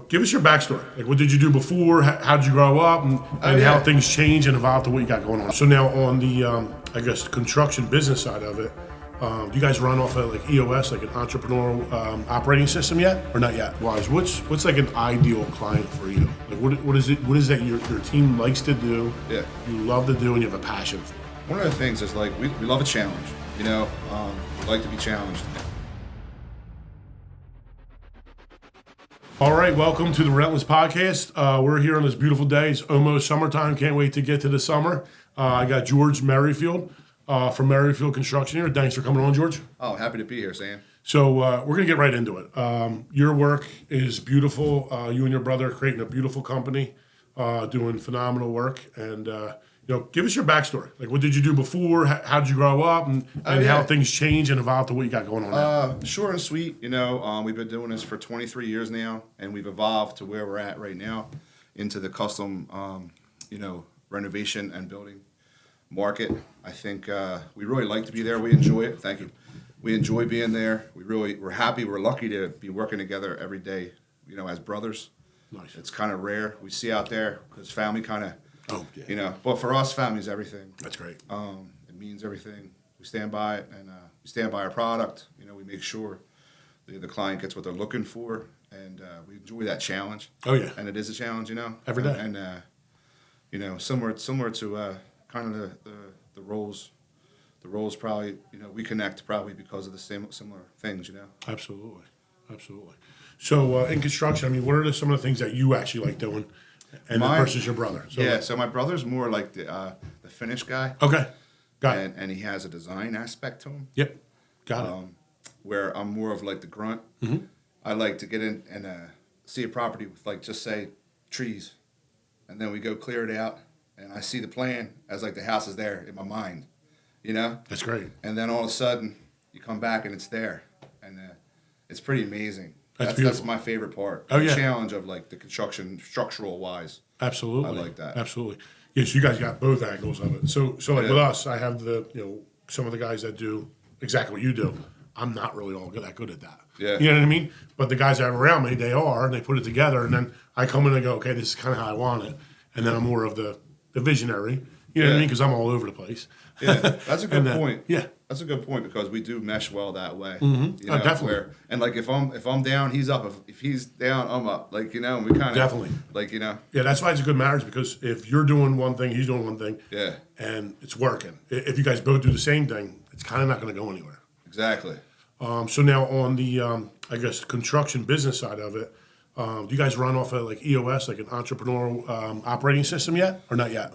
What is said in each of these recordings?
Give us your backstory. Like, what did you do before? How did you grow up, and how things change and evolve to what you got going on? So now on the, I guess, construction business side of it, do you guys run off of like EOS, like an entrepreneurial operating system yet, or not yet? Wise, what's like an ideal client for you? Like, what is it? What is that your team likes to do? Yeah. You love to do, and you have a passion for. One of the things is like we love a challenge. We like to be challenged. All right, welcome to the Relentless Podcast. We're here on this beautiful day. It's almost summertime. Can't wait to get to the summer. I got George Merryfield from Merryfield Construction here. Thanks for coming on, George. Oh, happy to be here, Sam. So we're going to get right into it. Your work is beautiful. You and your brother are creating a beautiful company, doing phenomenal work. And, give us your backstory. Like, what did you do before? How did you grow up? And how things change and evolve to what you got going on now? Short and sweet. We've been doing this for 23 years now, and we've evolved to where we're at right now into the custom, renovation and building market. I think we really like to be there. We enjoy it. Thank you. We enjoy being there. We're happy. We're lucky to be working together every day, as brothers. Nice. It's kind of rare. We see out there because family kind of, yeah. But for us, family is everything. That's great. It means everything. We stand by it, and we stand by our product. We make sure the client gets what they're looking for, and we enjoy that challenge. Oh, yeah. And it is a challenge, Every day. And similar to kind of the roles. The roles probably, we connect probably because of the similar things, Absolutely. So in construction, what are some of the things that you actually like doing, and versus your brother? So my brother's more like the finish guy. Okay, got it. And he has a design aspect to him. Yep, got it. Where I'm more of like the grunt. Mm-hmm. I like to get in and see a property with like just say trees, and then we go clear it out, and I see the plan as like the house is there in my mind. That's great. And then all of a sudden, you come back and it's there, and it's pretty amazing. That's my favorite part. Oh, the yeah. challenge of like the construction, structural wise. Absolutely, I like that. Absolutely. Yes, you guys got both angles of it. So like with us, I have some of the guys that do exactly what you do. I'm not really all that good at that. Yeah. You know what I mean? But the guys that are around me, they are, and they put it together, and then I come in and go, okay, this is kind of how I want it, and then I'm more of the visionary. You know what I mean? Because I'm all over the place. Yeah, that's a good point. Yeah, that's a good point because we do mesh well that way. Mm-hmm. Definitely. And like if I'm down, he's up. If he's down, I'm up. Like and we kind of definitely Yeah, that's why it's a good marriage, because if you're doing one thing, he's doing one thing. Yeah. And it's working. If you guys both do the same thing, it's kind of not going to go anywhere. Exactly. So now on the I guess construction business side of it, do you guys run off of like EOS, like an entrepreneurial operating system yet, or not yet?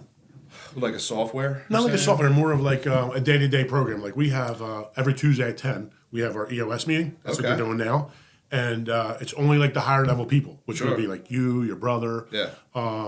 Like a software? Not like a software, more of like a day-to-day program. Like we have every Tuesday at 10, we have our EOS meeting. That's what we're doing now. And it's only like the higher level people, which would be like you, your brother,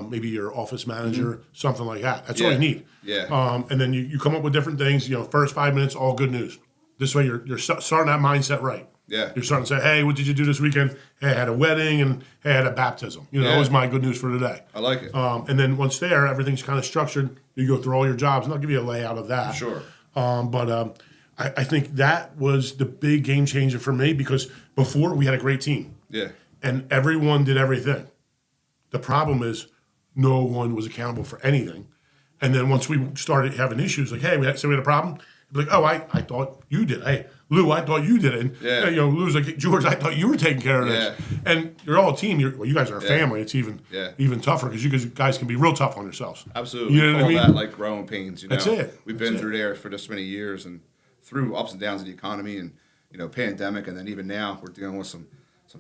maybe your office manager, something like that. That's all you need. Yeah. And then you come up with different things. First 5 minutes, all good news. This way you're starting that mindset right. Yeah. You're starting to say, hey, what did you do this weekend? Hey, I had a wedding, and hey, I had a baptism. That was my good news for today. I like it. And then once there, everything's kind of structured. You go through all your jobs, and I'll give you a layout of that. Sure. I think that was the big game changer for me, because before we had a great team. Yeah. And everyone did everything. The problem is no one was accountable for anything. And then once we started having issues, like, hey, we had a problem. Like, oh, I thought you did. Hey, Lou, I thought you did it. And, Lou's like, George, I thought you were taking care of this. And you're all a team. You guys are a family. It's even tougher, because you guys can be real tough on yourselves. Absolutely. You know what I mean? That like growing pains. That's it. We've been through there for this many years, and through ups and downs of the economy, and pandemic, and then even now we're dealing with some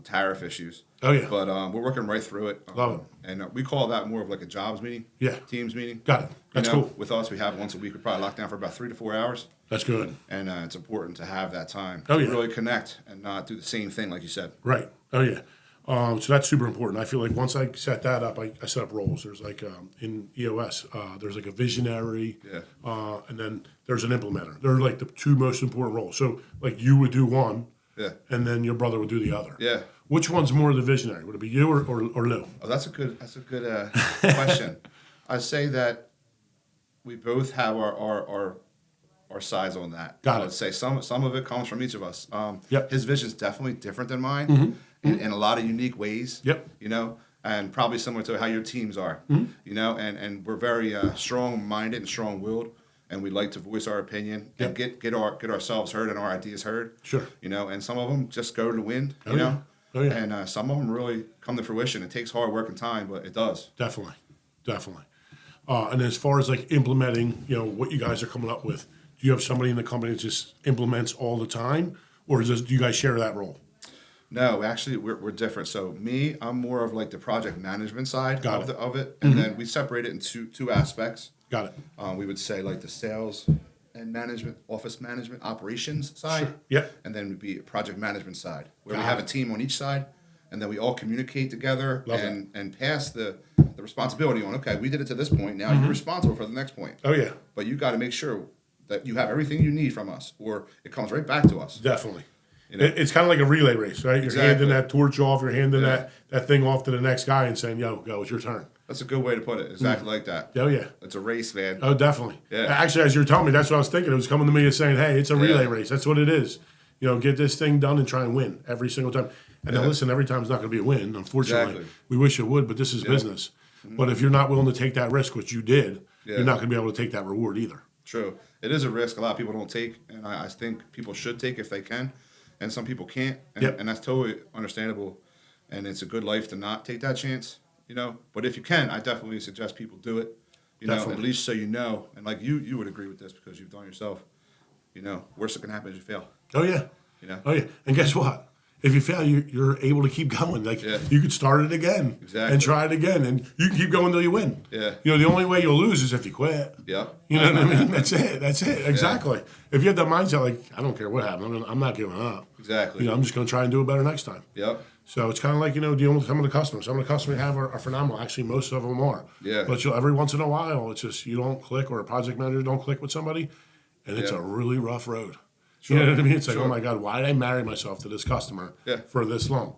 tariff issues. Oh, yeah. But we're working right through it. Love it. And we call that more of like a jobs meeting. Yeah. Teams meeting. Got it. That's cool. With us, we have once a week. We probably lock down for about 3 to 4 hours. That's good. And it's important to have that time to really connect and not do the same thing like you said. Right. Oh, yeah. So that's super important. I feel like once I set that up, I set up roles. There's like in EOS, there's like a visionary, and then there's an implementer. They're like the two most important roles. So like you would do one, and then your brother would do the other. Yeah. Which one's more the visionary? Would it be you or Lou? Oh, that's a good question. I'd say that we both have our sides on that. Got it. I would say some of it comes from each of us. Yep. His vision's definitely different than mine. Mm-hmm. in a lot of unique ways. Yep. You know, and probably similar to how your teams are. You know, and we're very strong-minded and strong-willed, and we like to voice our opinion and get ourselves heard and our ideas heard. Sure. You know, and some of them just go to the wind. Oh, You yeah. know. Oh, yeah. And some of them really come to fruition. It takes hard work and time, but it does. Definitely. And as far as like implementing, what you guys are coming up with, do you have somebody in the company that just implements all the time, or do you guys share that role? No, actually, we're different. So I'm more of like the project management side of it, and then we separate it into two aspects. Got it. We would say like the sales and management, office management, operations side. Sure. Yep. And then would be a project management side, where Got we have it. a team on each side, and then we all communicate together Love and pass the responsibility on. Okay, we did it to this point. Now you're responsible for the next point. Oh yeah. But you got to make sure that you have everything you need from us, or it comes right back to us. Definitely. You know? It's kind of like a relay race, right? You're Exactly. handing that torch off, you're handing that thing off to the next guy and saying, yo, go, it's your turn. That's a good way to put it. Exactly like that. Oh, yeah. It's a race, man. Oh, definitely. Yeah. Actually, as you're telling me, that's what I was thinking. It was coming to me as saying, hey, it's a relay race. That's what it is. Get this thing done and try and win every single time. And then listen, every time it's not going to be a win, unfortunately. Exactly. We wish it would, but this is business. But if you're not willing to take that risk, which you did, you're not going to be able to take that reward either. True. It is a risk a lot of people don't take, and I think people should take if they can, and some people can't, and that's totally understandable, and it's a good life to not take that chance, But if you can, I definitely suggest people do it, at least so and like you would agree with this because you've done it yourself, worst that can happen is you fail. Oh, yeah. Oh, yeah. And guess what? If you fail, you're able to keep going. Like you could start it again and try it again, and you can keep going until you win. Yeah. The only way you'll lose is if you quit. Yep. You know what I mean? That's it. Exactly. Yeah. If you have that mindset, like I don't care what happens, I'm not giving up. Exactly. I'm just going to try and do it better next time. Yep. So it's kind of like dealing with some of the customers. Some of the customers we have are phenomenal. Actually, most of them are. Yeah. But every once in a while, it's just you don't click, or a project manager don't click with somebody, and it's a really rough road. Sure. You know what I mean? It's like, oh my God, why did I marry myself to this customer for this long?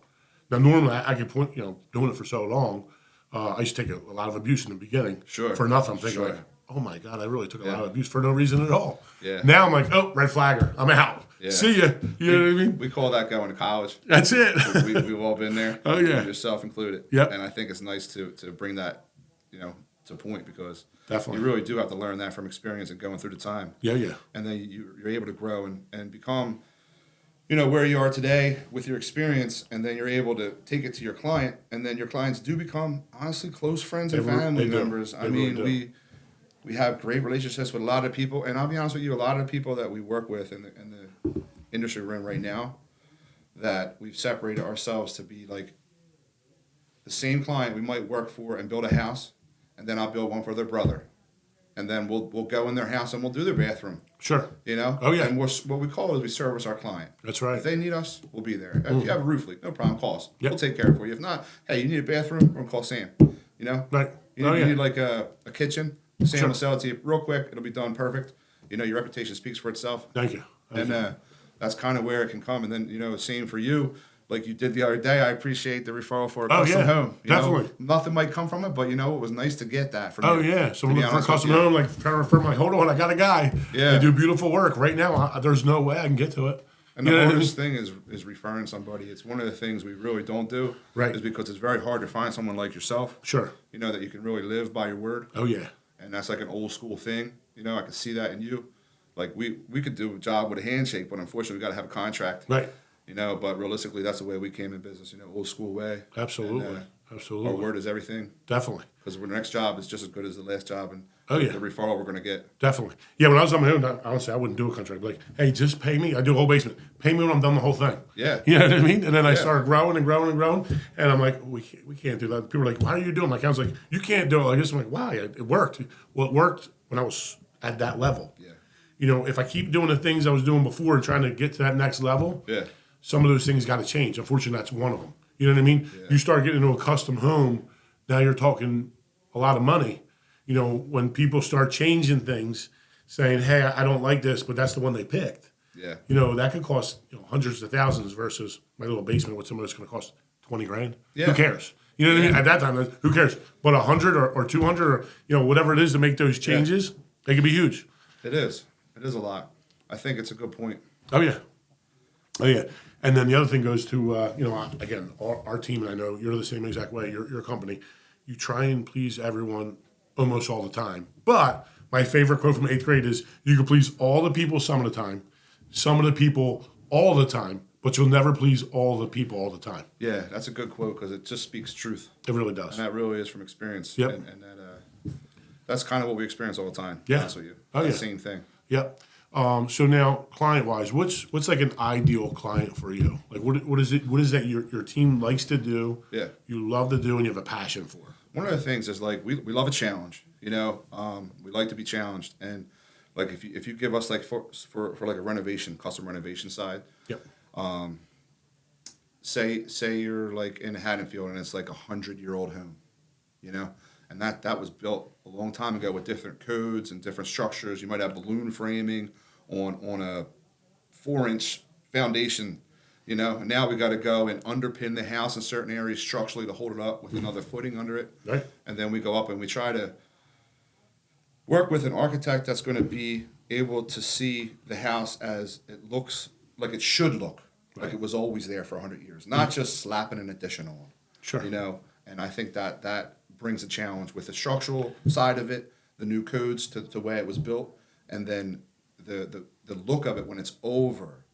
Now, normally I could point, doing it for so long, I used to take a lot of abuse in the beginning for nothing. I'm thinking like, oh my God, I really took a lot of abuse for no reason at all. Yeah. Now I'm like, oh, red flagger, I'm out. Yeah. See ya. You know what I mean? We call that going to college. That's it. We've all been there. Oh yeah. Yourself included. Yep. And I think it's nice to bring that, to point because Definitely. you really do have to learn that from experience and going through the time. Yeah, yeah. And then you're able to grow and become, where you are today with your experience, and then you're able to take it to your client, and then your clients do become honestly close friends and family members. I mean, we have great relationships with a lot of people, and I'll be honest with you, a lot of people that we work with in the industry we're in right now, that we've separated ourselves to be like the same client we might work for and build a house, and then I'll build one for their brother. And then we'll go in their house and we'll do their bathroom. Sure. Oh, yeah. And what we call is we service our client. That's right. If they need us, we'll be there. If you have a roof leak, no problem, call us. Yep. We'll take care of it for you. If not, hey, you need a bathroom, we're going to call Sam. Right. You need like a kitchen, Sam will sell it to you real quick. It'll be done perfect. Your reputation speaks for itself. Thank you. That's kind of where it can come. And then, same for you. Like you did the other day, I appreciate the referral for a custom home. Definitely. Nothing might come from it, but it was nice to get that from you. Oh, yeah. Someone looking for a custom home, like trying to refer me, like, hold on, I got a guy. Yeah. They do beautiful work. Right now, there's no way I can get to it. And the hardest thing is referring somebody. It's one of the things we really don't do. Right. Is because it's very hard to find someone like yourself. Sure. That you can really live by your word. Oh, yeah. And that's like an old school thing. I can see that in you. Like we could do a job with a handshake, but unfortunately we got to have a contract. Right. But realistically, that's the way we came in business. Old school way. Absolutely. And, Absolutely. Our word is everything. Definitely. Because the next job is just as good as the last job, and the referral we're going to get. Definitely. Yeah, when I was on my own, honestly, I wouldn't do a contract. Like, hey, just pay me. I do a whole basement. Pay me when I'm done the whole thing. Yeah. You know what I mean? And then I started growing and growing and growing. And I'm like, we can't do that. People are like, why are you doing it? I was like, you can't do it like this. I'm like, why? It worked. Well, it worked when I was at that level. Yeah. If I keep doing the things I was doing before and trying to get to that next level, some of those things got to change. Unfortunately, that's one of them. You know what I mean? Yeah. You start getting into a custom home, now you're talking a lot of money. When people start changing things, saying, hey, I don't like this, but that's the one they picked. Yeah. That could cost hundreds of thousands versus my little basement with somebody that's going to cost $20,000. Yeah. Who cares? You know what I mean? At that time, who cares? But 100 or 200 or whatever it is to make those changes, they could be huge. It is. It is a lot. I think it's a good point. Oh yeah. And then the other thing goes to, again, our team, and I know you're the same exact way, your company, you try and please everyone almost all the time. But my favorite quote from 8th grade is, you can please all the people some of the time, some of the people all the time, but you'll never please all the people all the time. Yeah, that's a good quote because it just speaks truth. It really does. And that really is from experience. Yep. And that's kind of what we experience all the time. Yeah. To be honest with you. Oh, The yeah. same thing. Yep. So now, client-wise, what's like an ideal client for you? Like, what is it? What is that your team likes to do? Yeah. You love to do, and you have a passion for. One of the things is like we love a challenge. We like to be challenged, and like if you give us like for like a renovation, custom renovation side. Yep. Say you're like in Haddonfield and it's like 100-year-old home, and that was built a long time ago with different codes and different structures. You might have balloon framing on a 4-inch foundation, and now we got to go and underpin the house in certain areas structurally to hold it up with another footing under it. Right. And then we go up and we try to work with an architect that's going to be able to see the house as it looks like it should look, like it was always there for 100 years, not just slapping an addition on. Sure. And I think that brings a challenge with the structural side of it, the new codes to the way it was built, and then the look of it when it's over.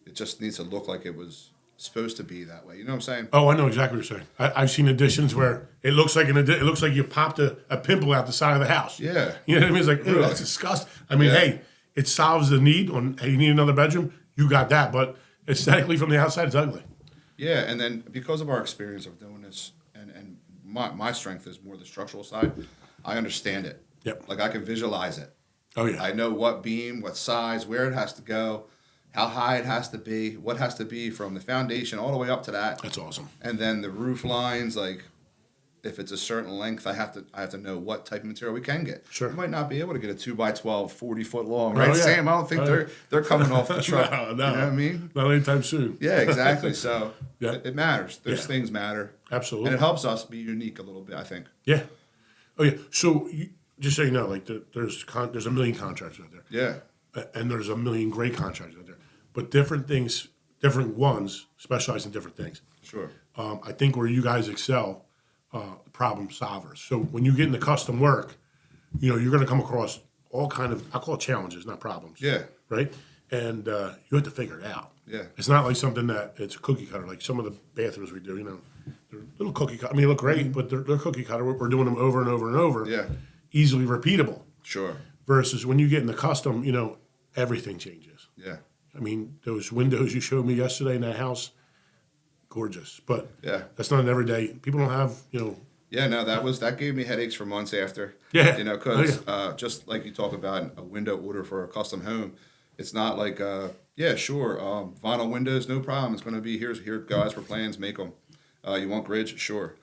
It just needs to look like it was supposed to be that way. You know what I'm saying? Oh, I know exactly what you're saying. I've seen additions where it looks like it looks like you popped a pimple out the side of the house. Yeah. You know what I mean? It's like, ew, that's disgusting. I mean, hey, it solves the need on, hey, you need another bedroom, you got that. But aesthetically from the outside, it's ugly. Yeah, and then because of our experience of doing this, and my strength is more the structural side, I understand it. Yep. Like I can visualize it. Oh, yeah. I know what beam, what size, where it has to go, how high it has to be, what has to be from the foundation all the way up to that. That's awesome. And then the roof lines, like if it's a certain length, I have to know what type of material we can get. Sure. We might not be able to get a 2x12, 40-foot long, right? Oh, yeah. Sam, I don't think they're coming off the truck. No. You know what I mean? Not anytime soon. Yeah, exactly. So Yeah. it matters. Those Yeah. things matter. Absolutely. And it helps us be unique a little bit, I think. Yeah. Oh, yeah. So just so you know, like there's a million contractors out there. Yeah. And there's a million great contractors out there. But different ones specialize in different things. Sure. I think where you guys excel, problem solvers. So when you get into custom work, you're going to come across all kind of, I call it challenges, not problems. Yeah. Right? And you have to figure it out. Yeah. It's not like something that it's a cookie cutter. Like some of the bathrooms we do, they're little cookie cutter. I mean, they look great, but they're cookie cutter. We're doing them over and over and over. Yeah. Easily repeatable. Sure. Versus when you get into custom, everything changes. Yeah. I mean, those windows you showed me yesterday in that house, gorgeous. But Yeah. that's not an everyday. People don't have, Yeah, no, that gave me headaches for months after. Yeah. Because just like you talk about a window order for a custom home, it's not like, vinyl windows, no problem. It's going to be, here guys for plans, make them. You want grids? Sure.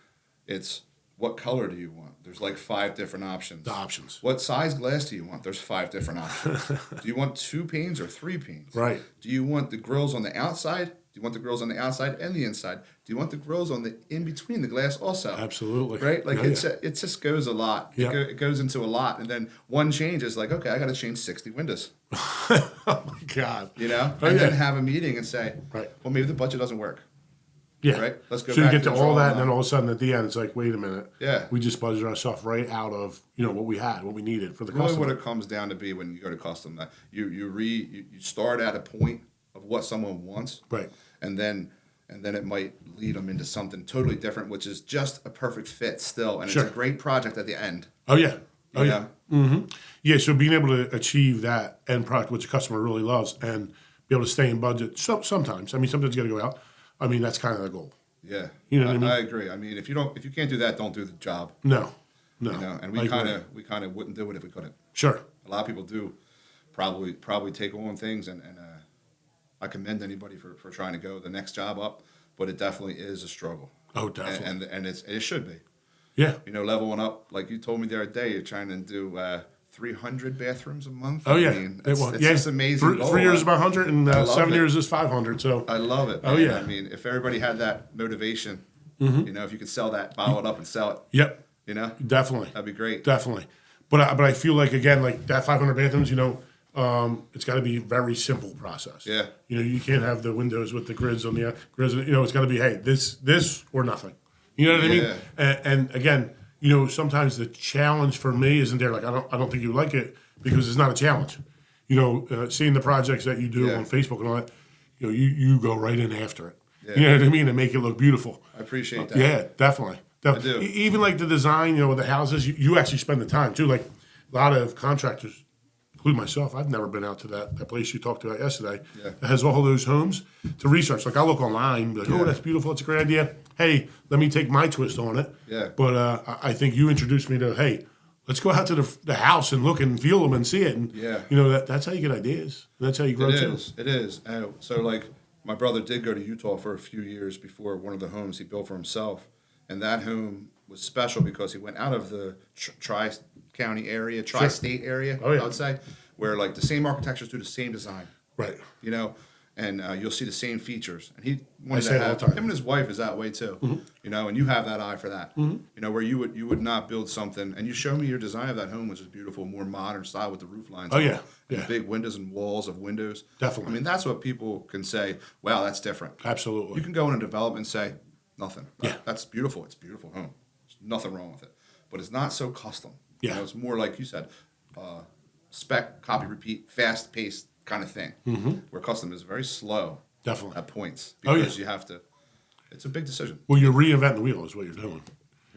It's what color do you want? There's like 5 different options. the options. What size glass do you want? There's 5 different options. Do you want 2 panes or 3 panes? Right. Do you want the grills on the outside? Do you want the grills on the outside and the inside? Do you want the grills on the in between the glass also? Absolutely. Right? Like Oh, it just goes a lot. Yeah. It goes into a lot, and then one change is like, okay, I got to change 60 windows. Oh, my God. And Oh, yeah. then have a meeting and say, Right. well, maybe the budget doesn't work. Yeah. Right? Let's go So you back get to to the all drawing that, and line. then all of a sudden at the end, it's like, wait a minute. Yeah. We just budgeted ourselves right out of, what we had, what we needed for the Really, customer. what it comes down to be when you go to custom, that you start at a point of what someone wants, Right. and then it might lead them into something totally different, which is just a perfect fit still, and Sure. it's a great project at the end. Oh, yeah. Oh, You yeah. know? Yeah, so being able to achieve that end product, which the customer really loves, and be able to stay in budget sometimes. I mean, sometimes you got to go out. I mean, that's kind of the goal. Yeah, You know what I mean? I agree. I mean, if you can't do that, don't do the job. No. And we I kind agree. of wouldn't do it if we couldn't. Sure. A lot of people do probably take on things, and I commend anybody for trying to go the next job up, but it definitely is a struggle. Oh, definitely. And it should be. Yeah. Leveling up, like you told me the other day, you're trying to do 300 bathrooms a month. Oh, yeah. I mean, it's Yeah. just amazing. 3 years is about 100, and I love 7 it. years is 500. So I love it. Oh, man. yeah. I mean, if everybody had that motivation, if you could sell that, bottle it up and sell it, Yep. you know, Definitely. that'd be great. Definitely. But I feel like, again, like that 500 bathrooms, it's got to be a very simple process. Yeah. You know, you can't have the windows with the grids on the grids. You know, it's got to be, hey, this or nothing. You know what I mean? Yeah. And again, you know, sometimes the challenge for me isn't there. Like, I don't think you like it because it's not a challenge. You know, seeing the projects that you do on Facebook and all that, you know, you go right in after it. Yeah. You know what I mean? And make it look beautiful. I appreciate that. Yeah, definitely. I do. Even like the design, you know, the houses, you actually spend the time too. Like a lot of contractors, including myself, I've never been out to that place you talked about yesterday that has all those homes to research. Like I look online, be like, oh, that's beautiful. That's a great idea. Hey, let me take my twist on it. Yeah. But I think you introduced me to, hey, let's go out to the house and look and feel them and see it. And, you know, that's how you get ideas. And that's how you grow too. It is. So, like, my brother did go to Utah for a few years before one of the homes he built for himself. And that home was special because he went out of the tri-county area, tri-state area, I would say, where, like, the same architectures do the same design. Right. You know? And you'll see the same features. And he wanted say to it all have the time. him and his wife is that way too. You know, and you have that eye for that. You know, where you would not build something, and you show me your design of that home, which is beautiful, more modern style with the roof lines. And the big windows and walls of windows. Definitely. I mean, that's what people can say. Wow, that's different. Absolutely. You can go in a development and say nothing. Yeah. That's beautiful. It's a beautiful home. There's nothing wrong with it, but it's not so custom. Yeah. You know, it's more like you said, spec, copy, repeat, fast paced kind of thing. Where custom is very slow. Definitely. At points because you have to. It's a big decision. Well, you're reinventing the wheel is what you're doing.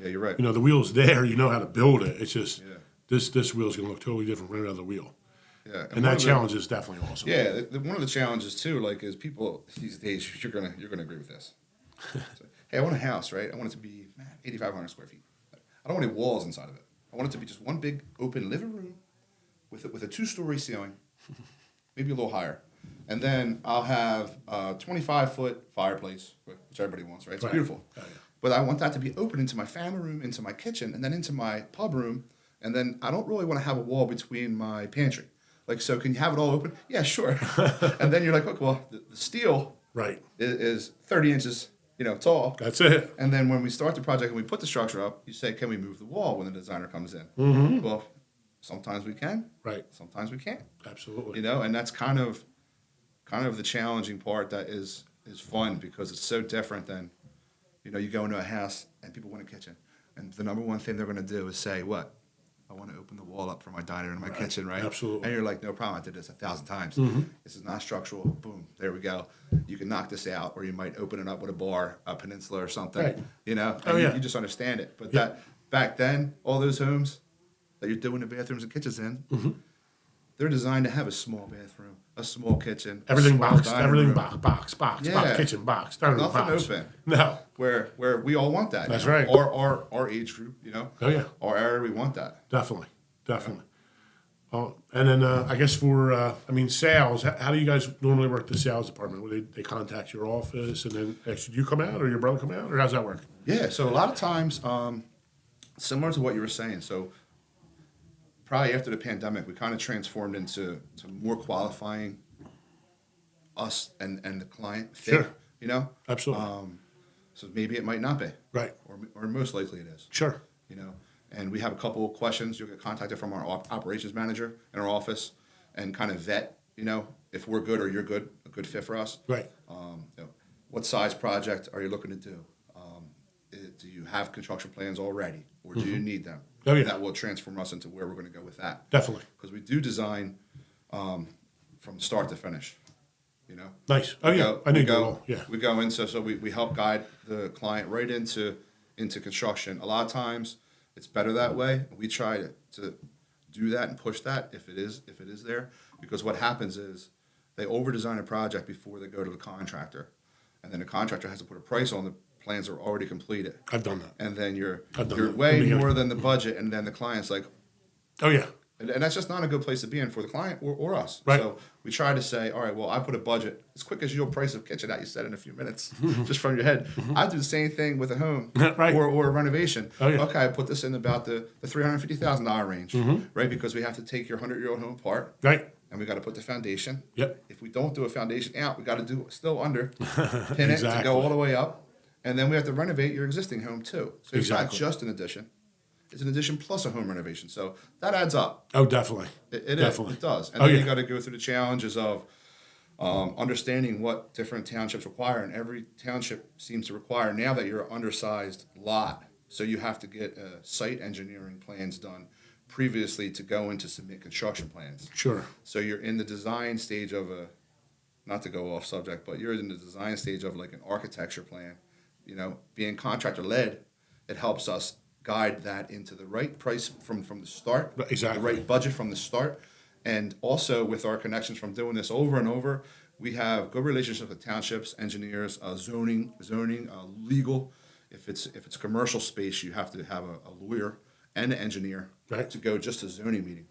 Yeah, you're right. You know, the wheel's there. You know how to build it. It's just this wheel's going to look totally different from another wheel. Yeah, and that challenge is definitely awesome. Yeah, one of the challenges too, like, is people these days. You're gonna agree with this. So, hey, I want a house, right? I want it to be 8,500 square feet. I don't want any walls inside of it. I want it to be just one big open living room with a 2-story ceiling, maybe a little higher. And then I'll have a 25-foot fireplace, which everybody wants, right? It's beautiful. Oh, yeah. But I want that to be open into my family room, into my kitchen, and then into my pub room. And then I don't really want to have a wall between my pantry. Like, so can you have it all open? Yeah, sure. And then you're like, okay, well, the steel is 30 inches, you know, tall. That's it. And then when we start the project and we put the structure up, you say, can we move the wall when the designer comes in? Well, sometimes we can. Right. Sometimes we can't. Absolutely. You know, and that's kind of the challenging part that is fun because it's so different than, you know, you go into a house and people want a kitchen. And the number one thing they're going to do is say, what? I want to open the wall up for my diner and my kitchen, right? Absolutely. And you're like, no problem. I did this 1,000 times. This is not structural. Boom. There we go. You can knock this out, or you might open it up with a bar, a peninsula or something. Right. You know? And you just understand it. But that back then, all those homes that you're doing the bathrooms and kitchens in, they're designed to have a small bathroom, a small kitchen, everything boxed, everything box, kitchen box, dining room nothing box. Open. No, where we all want that. That's now. right. Our age group, you know. Oh yeah. Our area, we want that. Definitely. And then I guess for sales, how do you guys normally work the sales department? Will they contact your office and then actually do you come out or your brother come out or how's that work? Yeah. So a lot of times, similar to what you were saying. So probably after the pandemic, we kind of transformed into more qualifying us and the client fit, Sure. You know? Absolutely. So maybe it might not be. Right. Or most likely it is. Sure. You know? And we have a couple of questions. You'll get contacted from our operations manager in our office and kind of vet, you know, if we're good or you're good, a good fit for us. Right. You know, what size project are you looking to do? Do you have construction plans already, or do you need them? Oh, yeah. That will transform us into where we're going to go with that. Definitely. Because we do design from start to finish. You know. Nice. Oh yeah. I knew you all. Yeah. We go in so we help guide the client right into construction. A lot of times it's better that way. We try to do that and push that if it is there, because what happens is they over design a project before they go to the contractor, and then the contractor has to put a price on the plans are already completed. I've done that. And then you're way more than the budget, and then the client's like, oh yeah. And that's just not a good place to be in for the client or us. Right. So we try to say, all right, well, I put a budget as quick as you'll price a kitchen out. You said in a few minutes, just from your head. I do the same thing with a home right. or a renovation. Oh, yeah. Okay, I put this in about the $350,000 range, right? Because we have to take your 100-year-old home apart. Right. And we got to put the foundation. Yep. If we don't do a foundation out, we got to do still under, pin it to go all the way up. And then we have to renovate your existing home too. So it's not just an addition. is an addition plus a home renovation. So that adds up. Oh, definitely. Definitely. It does. And Oh, then yeah. you got to go through the challenges of understanding what different townships require. And every township seems to require, now that you're an undersized lot, so you have to get site engineering plans done previously to go in to submit construction plans. Sure. So you're in the design stage of not to go off subject, but you're in the design stage of like an architecture plan. You know, being contractor led, it helps us guide that into the right price from the start, Exactly. the right budget from the start, and also with our connections from doing this over and over, we have good relationships with townships, engineers, zoning, legal. If it's commercial space, you have to have a lawyer and an engineer Right. to go just to zoning meeting.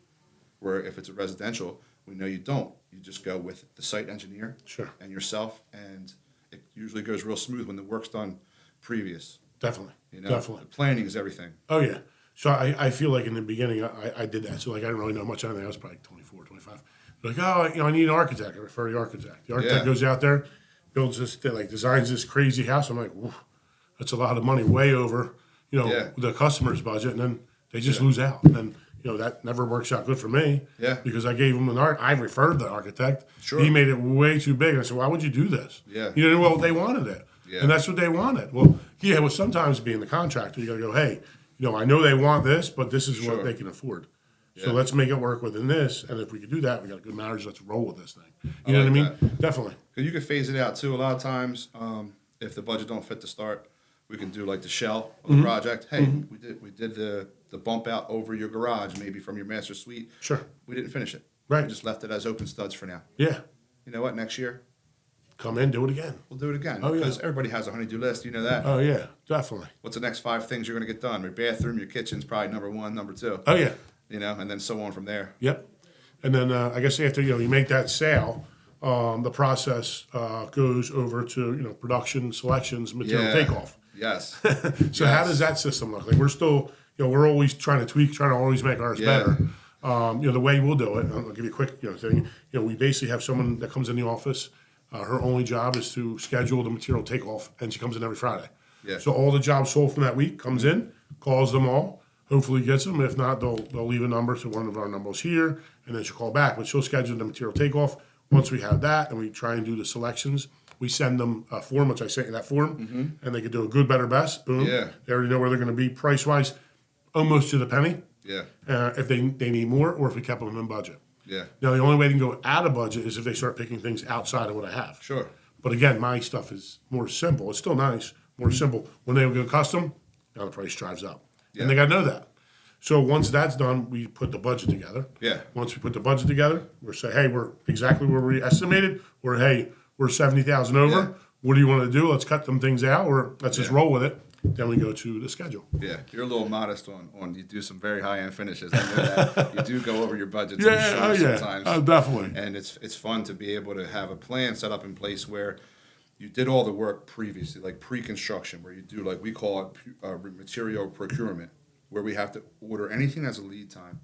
Where if it's a residential, we know you don't. You just go with the site engineer Sure. and yourself, and it usually goes real smooth when the work's done previous. Definitely. You know, Definitely. planning is everything. Oh, yeah. So I feel like in the beginning, I did that. So, like, I didn't really know much on it. I was probably 24, 25. Like, oh, I need an architect. I refer to the architect. The architect Yeah. goes out there, builds this, designs this crazy house. I'm like, woof, that's a lot of money, way over, Yeah. the customer's budget. And then they just lose out. And then, that never works out good for me. Yeah. Because I gave him I referred the architect. Sure. He made it way too big. And I said, why would you do this? Yeah. Well, they wanted it. Yeah. And that's what they wanted. Well, sometimes being the contractor, you got to go, hey, I know they want this, but this is Sure. what they can afford. So Yeah. let's make it work within this. And if we could do that, we got a good marriage. Let's roll with this thing. You know what I mean? like Definitely. Because you can phase it out too. A lot of times, if the budget don't fit to start, we can do like the shell of the project. Hey, we did the bump out over your garage, maybe from your master suite. Sure. We didn't finish it. Right. We just left it as open studs for now. Yeah. You know what? Next year Come in, do it again. we'll do it again. Oh, yeah. Because everybody has a honey-do list. You know that. Oh, yeah. Definitely. What's the next 5 things you're going to get done? Your bathroom, your kitchen's probably number 1, number 2. Oh, yeah. You know, and then so on from there. Yep. And then I guess after you make that sale, the process goes over to production, selections, material takeoff. Yes. So how does that system look? Like we're still we're always trying to tweak, trying to always make ours better. The way we'll do it, I'll give you a quick thing. We basically have someone that comes in the office. Her only job is to schedule the material takeoff, and she comes in every Friday. Yeah. So all the jobs sold from that week comes in, calls them all. Hopefully gets them. If not, they'll leave a number to one of our numbers here, and then she'll call back. But she'll schedule the material takeoff. Once we have that, and we try and do the selections, we send them a form, which I sent you that form, and they can do a good, better, best. Boom. Yeah. They already know where they're going to be price-wise, almost to the penny. Yeah. If they need more, or if we kept them in budget. Yeah. Now, the only way they can go out of budget is if they start picking things outside of what I have. Sure. But again, my stuff is more simple. It's still nice, more simple. When they go custom, now the price drives up. Yeah. And they got to know that. So once that's done, we put the budget together. Yeah. Once we put the budget together, we'll say, hey, we're exactly where we estimated, or hey, we're 70,000 over. Yeah. What do you want to do? Let's cut them things out, or let's just Yeah. roll with it. Then we go to the schedule. Yeah, you're a little modest on you do some very high end finishes. I know that you do go over your budgets. I'm sure, sometimes. Oh, definitely. And it's fun to be able to have a plan set up in place where you did all the work previously, like pre-construction, where you do like we call it material procurement, where we have to order anything that's a lead time.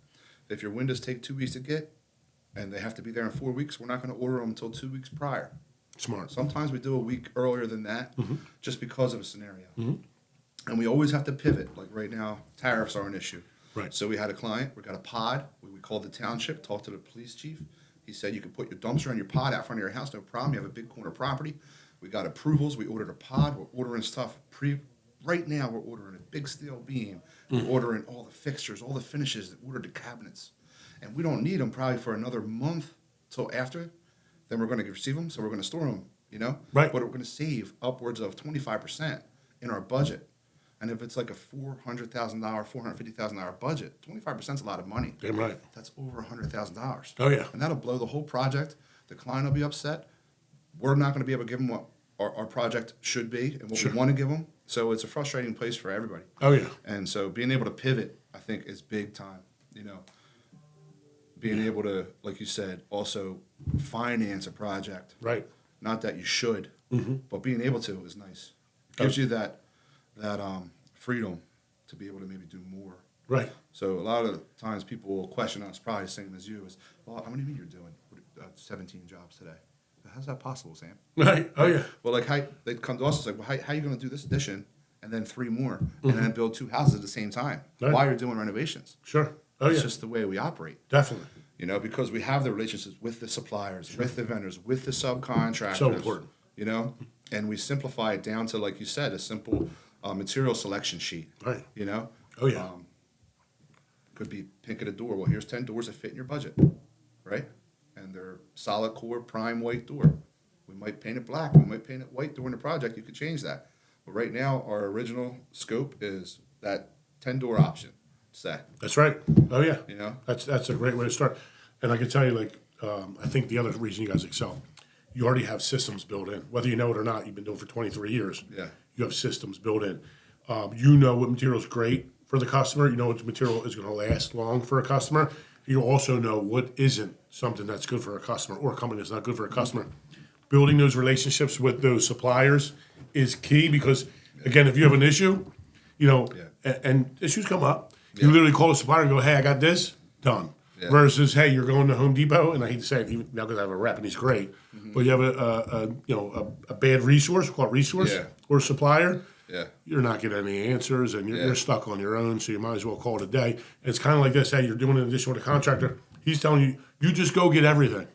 If your windows take 2 weeks to get, and they have to be there in 4 weeks, we're not going to order them until 2 weeks prior. Smart. Sometimes we do a week earlier than that, just because of a scenario. And we always have to pivot. Like right now, tariffs are an issue. Right. So we had a client, we got a pod, we called the township, talked to the police chief. He said you can put your dumpster and your pod out front of your house, no problem. You have a big corner property. We got approvals. We ordered a pod. We're ordering stuff right now. We're ordering a big steel beam. We're ordering all the fixtures, all the finishes. Ordered the cabinets, and we don't need them probably for another month till after. Then we're going to receive them, so we're going to store them. Right. But we're going to save upwards of 25% in our budget. And if it's like a $400,000, $450,000 budget, 25% is a lot of money. Damn right. That's over $100,000. Oh, yeah. And that'll blow the whole project. The client will be upset. We're not going to be able to give them what our project should be and what we want to give them. So it's a frustrating place for everybody. Oh, yeah. And so being able to pivot, I think, is big time. Being able to, like you said, also finance a project. Right. Not that you should, but being able to is nice. Gives you that freedom to be able to maybe do more. Right. So a lot of times people will question us, probably the same as you, is, well, how many do you mean you're doing 17 jobs today? How's that possible, Sam? Right. Oh, yeah. Well, like, they come to us, it's like, well, how are you going to do this addition and then 3 more, and then build 2 houses at the same time Right. while you're doing renovations. Sure. Oh, It's yeah. just the way we operate. Definitely. You know, because we have the relationships with the suppliers, with the vendors, with the subcontractors. So important. You know, and we simplify it down to, like you said, a simple material selection sheet. Right. You know, Oh, yeah. could be pick at a door. Well, here's 10 doors that fit in your budget, right? And they're solid core prime white door. We might paint it black. We might paint it white during the project. You could change that. But right now, our original scope is that 10-door option. Say, That's right. Oh, yeah. you know, That's a great way to start. And I can tell you, like, I think the other reason you guys excel, you already have systems built in. Whether you know it or not, you've been doing it for 23 years. Yeah. You have systems built in. You know what material is great for the customer. You know what material is going to last long for a customer. You also know what isn't something that's good for a customer or a company that's not good for a customer. Building those relationships with those suppliers is key because, again, if you have an issue, you know, and issues come up, you literally call the supplier and go, hey, I got this, done. Yeah. Versus, hey, you're going to Home Depot, and I hate to say it, even now because I have a rep and he's great, but you have a bad resource, we'll call it resource, Yeah. or supplier, yeah, you're not getting any answers, and Yeah. you're stuck on your own, so you might as well call it a day. And it's kind of like this, hey, you're doing an addition with a contractor, he's telling you, you just go get everything.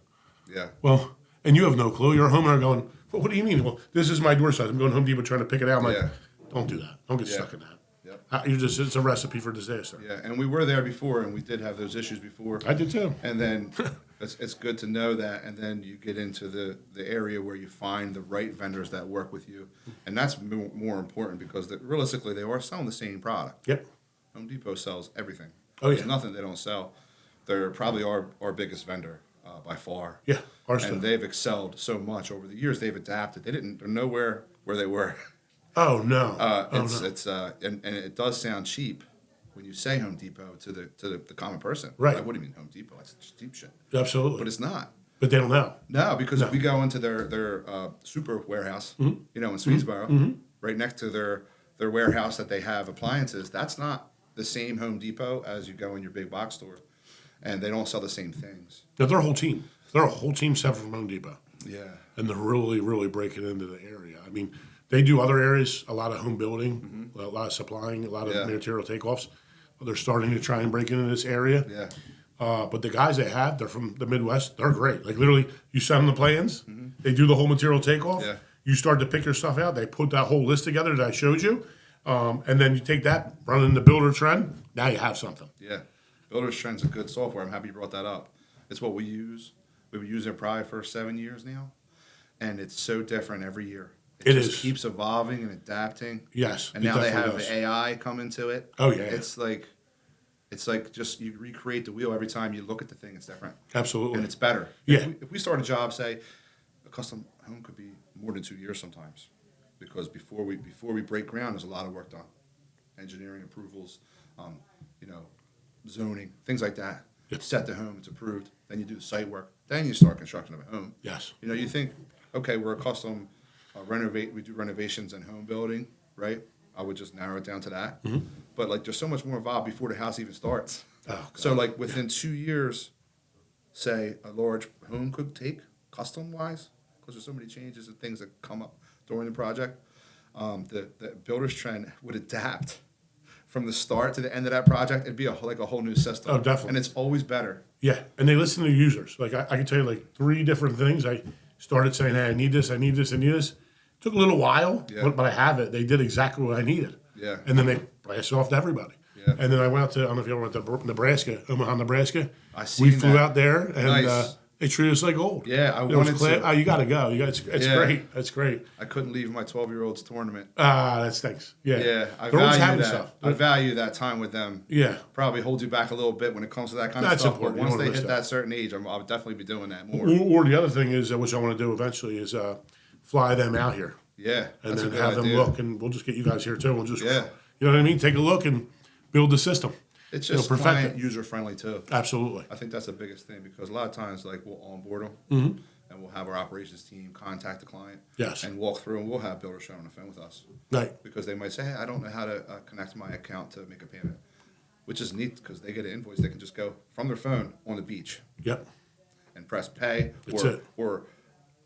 yeah, Well, and you have no clue. You're a homeowner going, well, what do you mean? Well, this is my door size. I'm going to Home Depot trying to pick it out. I'm like, Yeah. don't do that. Don't get Yeah. stuck in that. Yep. It's a recipe for disaster. yeah. And we were there before, and we did have those issues before. I did too. And then it's good to know that, and then you get into the area where you find the right vendors that work with you, and that's more important because realistically they are selling the same product. Yep. Home Depot sells everything. Oh, yeah. There's nothing they don't sell. They're probably our biggest vendor by far. Yeah. Ours And too. they've excelled so much over the years. They've adapted. They're nowhere where they were. Oh, no. And it does sound cheap when you say Home Depot to the common person. Right. Like, what do you mean Home Depot? That's cheap shit. Absolutely. But it's not. But they don't know. No, because if we go into their super warehouse, in Swedesboro, right next to their warehouse that they have appliances, that's not the same Home Depot as you go in your big box store, and they don't sell the same things. No, they're a whole team. They're a whole team separate from Home Depot. Yeah, And they're really, really breaking into the area. I mean, they do other areas, a lot of home building, a lot of supplying, a lot of Yeah. material takeoffs. They're starting to try and break into this area. yeah, But the guys they have, they're from the Midwest. They're great. Like literally, you send them the plans. They do the whole material takeoff. Yeah. You start to pick your stuff out. They put that whole list together that I showed you, and then you take that, run in the builder trend. Now you have something. yeah. Builder's Trend's a good software. I'm happy you brought that up. It's what we use. We've been using it probably for 7 years now, and it's so different every year. It just is. keeps evolving and adapting. Yes, And it now they have definitely does. the AI come into it. Oh, yeah. It's like just you recreate the wheel every time you look at the thing. It's different. Absolutely. And it's better. Yeah. If we start a job, say, a custom home could be more than 2 years sometimes, because before we break ground, there's a lot of work done, engineering approvals, zoning, things like that. Yep. Set the home, it's approved. Then you do the site work. Then you start construction of a home. Yes. You think, okay, we're a custom renovate. We do renovations and home building, right? I would just narrow it down to that. But there's so much more involved before the house even starts. Oh, God. So within 2 years, say a large home could take custom wise, because there's so many changes and things that come up during the project. The builder's trend would adapt from the start to the end of that project. It'd be a whole new system. Oh, definitely. And it's always better. Yeah, and they listen to users. Like I can tell you 3 different things. I started saying, hey, I need this, I need this, I need this. It took a little while, Yeah. but I have it. They did exactly what I needed. Yeah. And then they blast it off to everybody. Yeah. And then I went out to, I don't know if you ever went to Nebraska, Omaha, Nebraska. I We seen flew that. out there, and Nice. they treated us like gold. Yeah, I It was wanted cla- to. Oh, you got to go. It's Yeah. great. That's great. I couldn't leave my 12-year-old's tournament. That stinks. Yeah. Yeah, I They're always value having that. stuff. I value that time with them. Yeah. Probably holds you back a little bit when it comes to that kind That's of stuff. important. But You once don't they wanna hit miss that certain age, I'll definitely be doing that more. Or the other thing is, which I want to do eventually, is fly them out here. Yeah, And that's then a good have idea. them look, and we'll just get you guys here too. We'll just, Yeah. you know what I mean? Take a look and build the system. It's You know, just perfect client it. user friendly too. Absolutely. I think that's the biggest thing, because a lot of times we'll onboard them and we'll have our operations team contact the client Yes. and walk through, and we'll have builders show on the phone with us, Right. because they might say, hey, I don't know how to connect my account to make a payment, which is neat because they get an invoice. They can just go from their phone on the beach Yep. and press pay, That's it. or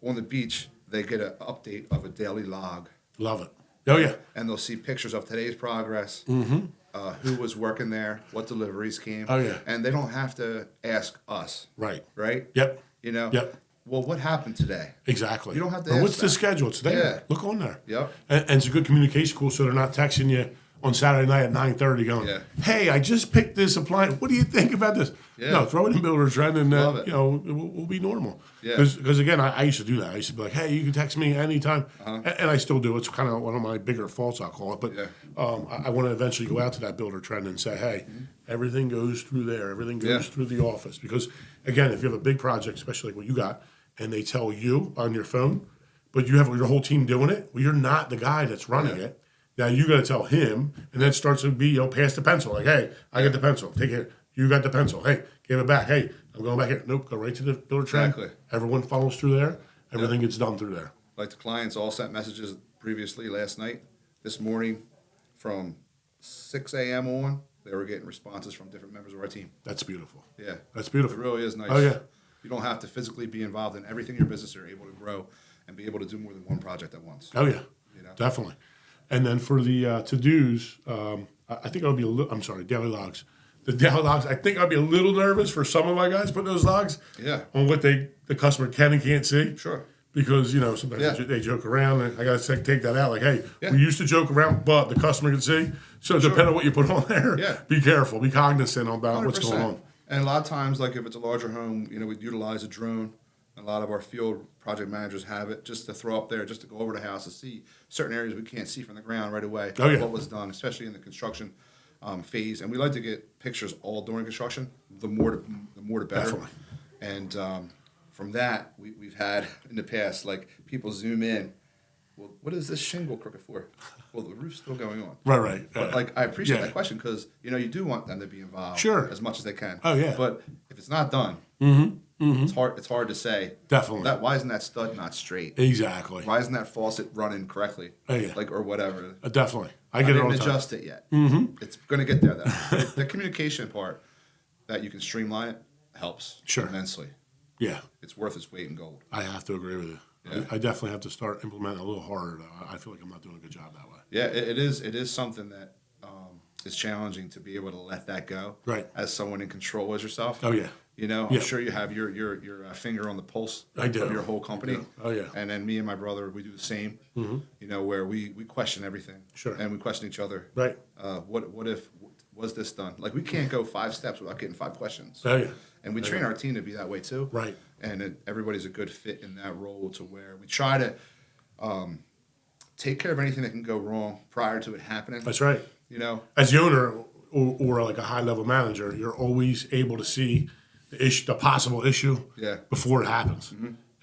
on the beach they get an update of a daily log. Love it. Oh, yeah. And they'll see pictures of today's progress, who was working there, what deliveries came. Oh, yeah. And they don't have to ask us. Right. Right? Yep. You know? Yep. Well, what happened today? Exactly. You don't have to Or ask what's the that. schedule? It's there. Yeah. Look on there. Yep. And it's a good communication tool, so they're not texting you on Saturday night at 9:30 going, Yeah. hey, I just picked this appliance. What do you think about this? Yeah. No, throw it in Builder Trend and, Love it. we'll be normal. Yeah. Because again, I used to do that. I used to be like, hey, you can text me anytime. And I still do. It's kind of one of my bigger faults, I'll call it. But Yeah. I want to eventually go out to that Builder Trend and say, hey, everything goes through there. Everything goes through the office. Because, again, if you have a big project, especially like what you got, and they tell you on your phone, but you have your whole team doing it, well, you're not the guy that's running it. Now you got to tell him, and then it starts to be, pass the pencil. Like, hey, I got the pencil. Take it. You got the pencil. Hey, give it back. Hey, I'm going back here. Nope, go right to the Builder Trend. Exactly. Everyone follows through there. Everything gets done through there. Like the clients all sent messages previously last night. This morning from 6 a.m. on, they were getting responses from different members of our team. That's beautiful. Yeah. That's It beautiful. really is nice. Oh, yeah. You don't have to physically be involved in everything in your business. You're able to grow and be able to do more than one project at once. Oh, yeah. You know? Definitely. And then for the to-dos, I think I'll be daily logs. The daily logs, I think I'll be a little nervous for some of my guys putting those logs on what the customer can and can't see. Sure. Because, sometimes they joke around, and I got to take that out. Like, hey, we used to joke around, but the customer can see. So depending on what you put on there, be careful. Be cognizant about what's going on. And a lot of times, like if it's a larger home, we utilize a drone. A lot of our field project managers have it just to throw up there, just to go over the house to see certain areas we can't see from the ground right away. Oh, yeah. What was done, especially in the construction phase. And we like to get pictures all during construction. The more the better. Definitely. And from that, we've had in the past, like people zoom in. Well, what is this shingle crooked for? Well, the roof's still going on. Right. But I appreciate that question because you do want them to be involved as much as they can. Oh, yeah. But if it's not done, it's hard to say. Definitely. Why isn't that stud not straight? Exactly. Why isn't that faucet running correctly? Oh, yeah. Or whatever. Definitely. I get it all the didn't time. adjust it yet. It's going to get there though. The communication part that you can streamline it helps immensely. Yeah. It's worth its weight in gold. I have to agree with you. Yeah. I definitely have to start implementing a little harder, though. I feel like I'm not doing a good job that way. Yeah, it is something that is challenging to be able to let that go. Right. As someone in control as yourself. Oh, yeah. I'm sure you have your finger on the pulse of your whole company. Oh, yeah. And then me and my brother, we do the same. Where we question everything. Sure. And we question each other. Right. What if was this done? Like we can't go 5 steps without getting 5 questions. Oh, yeah. And we train our team to be that way too. Right. And everybody's a good fit in that role to where we try to take care of anything that can go wrong prior to it happening. That's right. As the owner or like a high-level manager, you're always able to see the possible issue before it happens.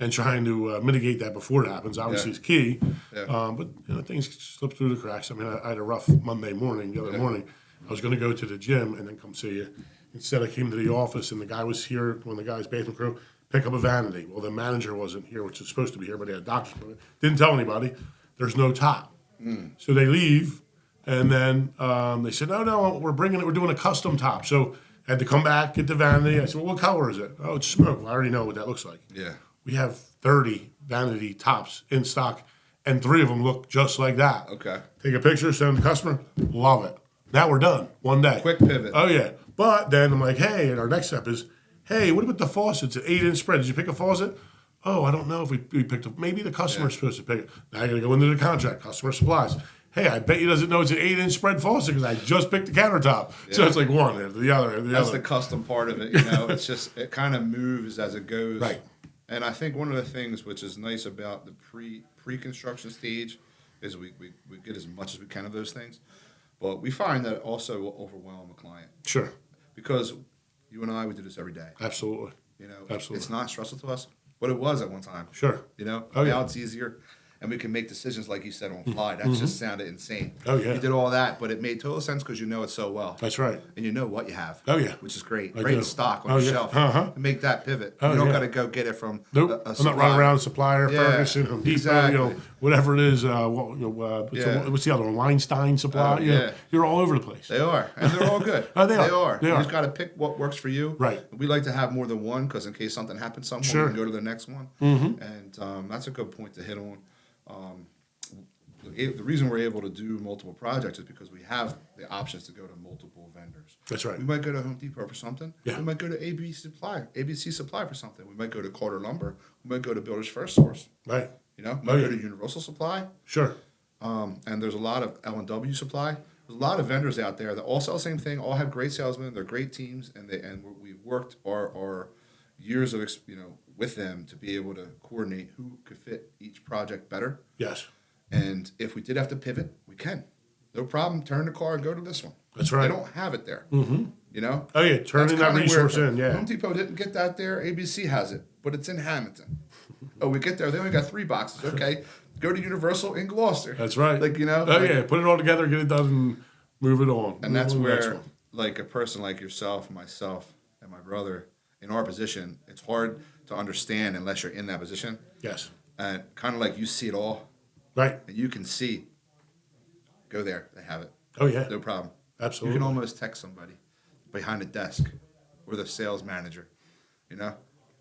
And trying to mitigate that before it happens, obviously, is key. Yeah. But things slip through the cracks. I mean, I had a rough Monday morning. The other morning, I was going to go to the gym and then come see you. Instead, I came to the office, and the guy was here, one of the guys' bathroom crew, pick up a vanity. Well, the manager wasn't here, which is supposed to be here, but they had a doctor's appointment. Didn't tell anybody. There's no top. So they leave, and then they said, no, we're doing a custom top. So I had to come back, get the vanity. I said, well, what color is it? Oh, it's smoke. Well, I already know what that looks like. Yeah. We have 30 vanity tops in stock, and 3 of them look just like that. Okay. Take a picture, send the customer, love it. Now we're done, one day. Quick pivot. Oh, yeah. But then I'm like, hey, and our next step is, hey, what about the faucet? It's an 8-inch spread. Did you pick a faucet? Oh, I don't know if we picked up. Maybe the customer's supposed to pick it. Now I got to go into the contract, customer supplies. Hey, I bet he doesn't know it's an 8-inch spread faucet because I just picked the countertop. Yeah. So it's like one after the other. That's the custom part of it. It's just, it kind of moves as it goes. Right. And I think one of the things which is nice about the pre-construction stage is we get as much as we can of those things. But we find that it also will overwhelm a client. Sure. Because you and I, we do this every day. Absolutely. Absolutely. It's not stressful to us, but it was at one time. Sure. Now it's easier. And we can make decisions, like you said, on fly. That just sounded insane. Oh, yeah. You did all that, but it made total sense because you know it so well. That's right. And you know what you have. Oh, yeah. Which is great. I Right do. in stock on the shelf. Uh-huh. To make that pivot. Oh, you don't got to go get it from a supplier. I'm not running around supplier, Ferguson, Home Depot, exactly. Whatever it is. What's the other one? Weinstein Supply. You're all over the place. They are. And they're all good. They are. You just got to pick what works for you. Right. We like to have more than one because in case something happens somewhere, we can go to the next one. And that's a good point to hit on. the reason we're able to do multiple projects is because we have the options to go to multiple vendors. That's right. We might go to Home Depot for something. Yeah. We might go to ABC Supply for something. We might go to Carter Lumber. We might go to Builders First Source. Right. We might go to Universal Supply. Sure. And there's a lot of L&W Supply. There's a lot of vendors out there that all sell the same thing, all have great salesmen, they're great teams, and we've worked our years of with them to be able to coordinate who could fit each project better. Yes. And if we did have to pivot, we can. No problem. Turn the car and go to this one. That's right. They don't have it there. Mm-hmm. You know? Oh, yeah. Turning that resource in, yeah. Home Depot didn't get that there. ABC has it, but it's in Hamilton. Oh, we get there. They only got 3 boxes. Okay. Go to Universal in Gloucester. That's right. Like, Oh, like, yeah. Put it all together, get it done, and move it on. And that's where, like, a person like yourself, myself, and my brother, in our position, it's hard to understand unless you're in that position. Yes. And kind of like you see it all. Right. And you can see, go there, they have it. Oh, yeah. No problem. Absolutely. You can almost text somebody behind a desk or the sales manager,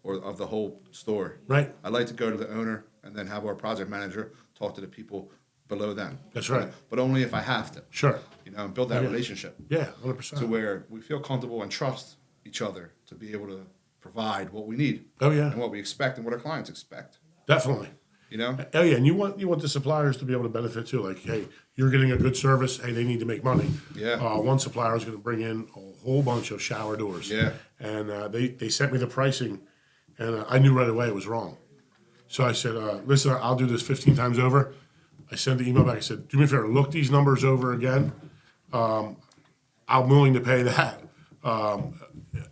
or of the whole store. Right. I'd like to go to the owner and then have our project manager talk to the people below them. That's right. But only if I have to. Sure. And build that relationship. Yeah, 100%. To where we feel comfortable and trust each other to be able to provide what we need. Oh, yeah. And what we expect and what our clients expect. Definitely. Oh, yeah, and you want the suppliers to be able to benefit too. Like, hey, you're getting a good service. Hey, they need to make money. Yeah. One supplier is going to bring in a whole bunch of shower doors. Yeah. And they sent me the pricing, and I knew right away it was wrong. So I said, listen, I'll do this 15 times over. I sent the email back. I said, do me a favor, look these numbers over again. I'm willing to pay that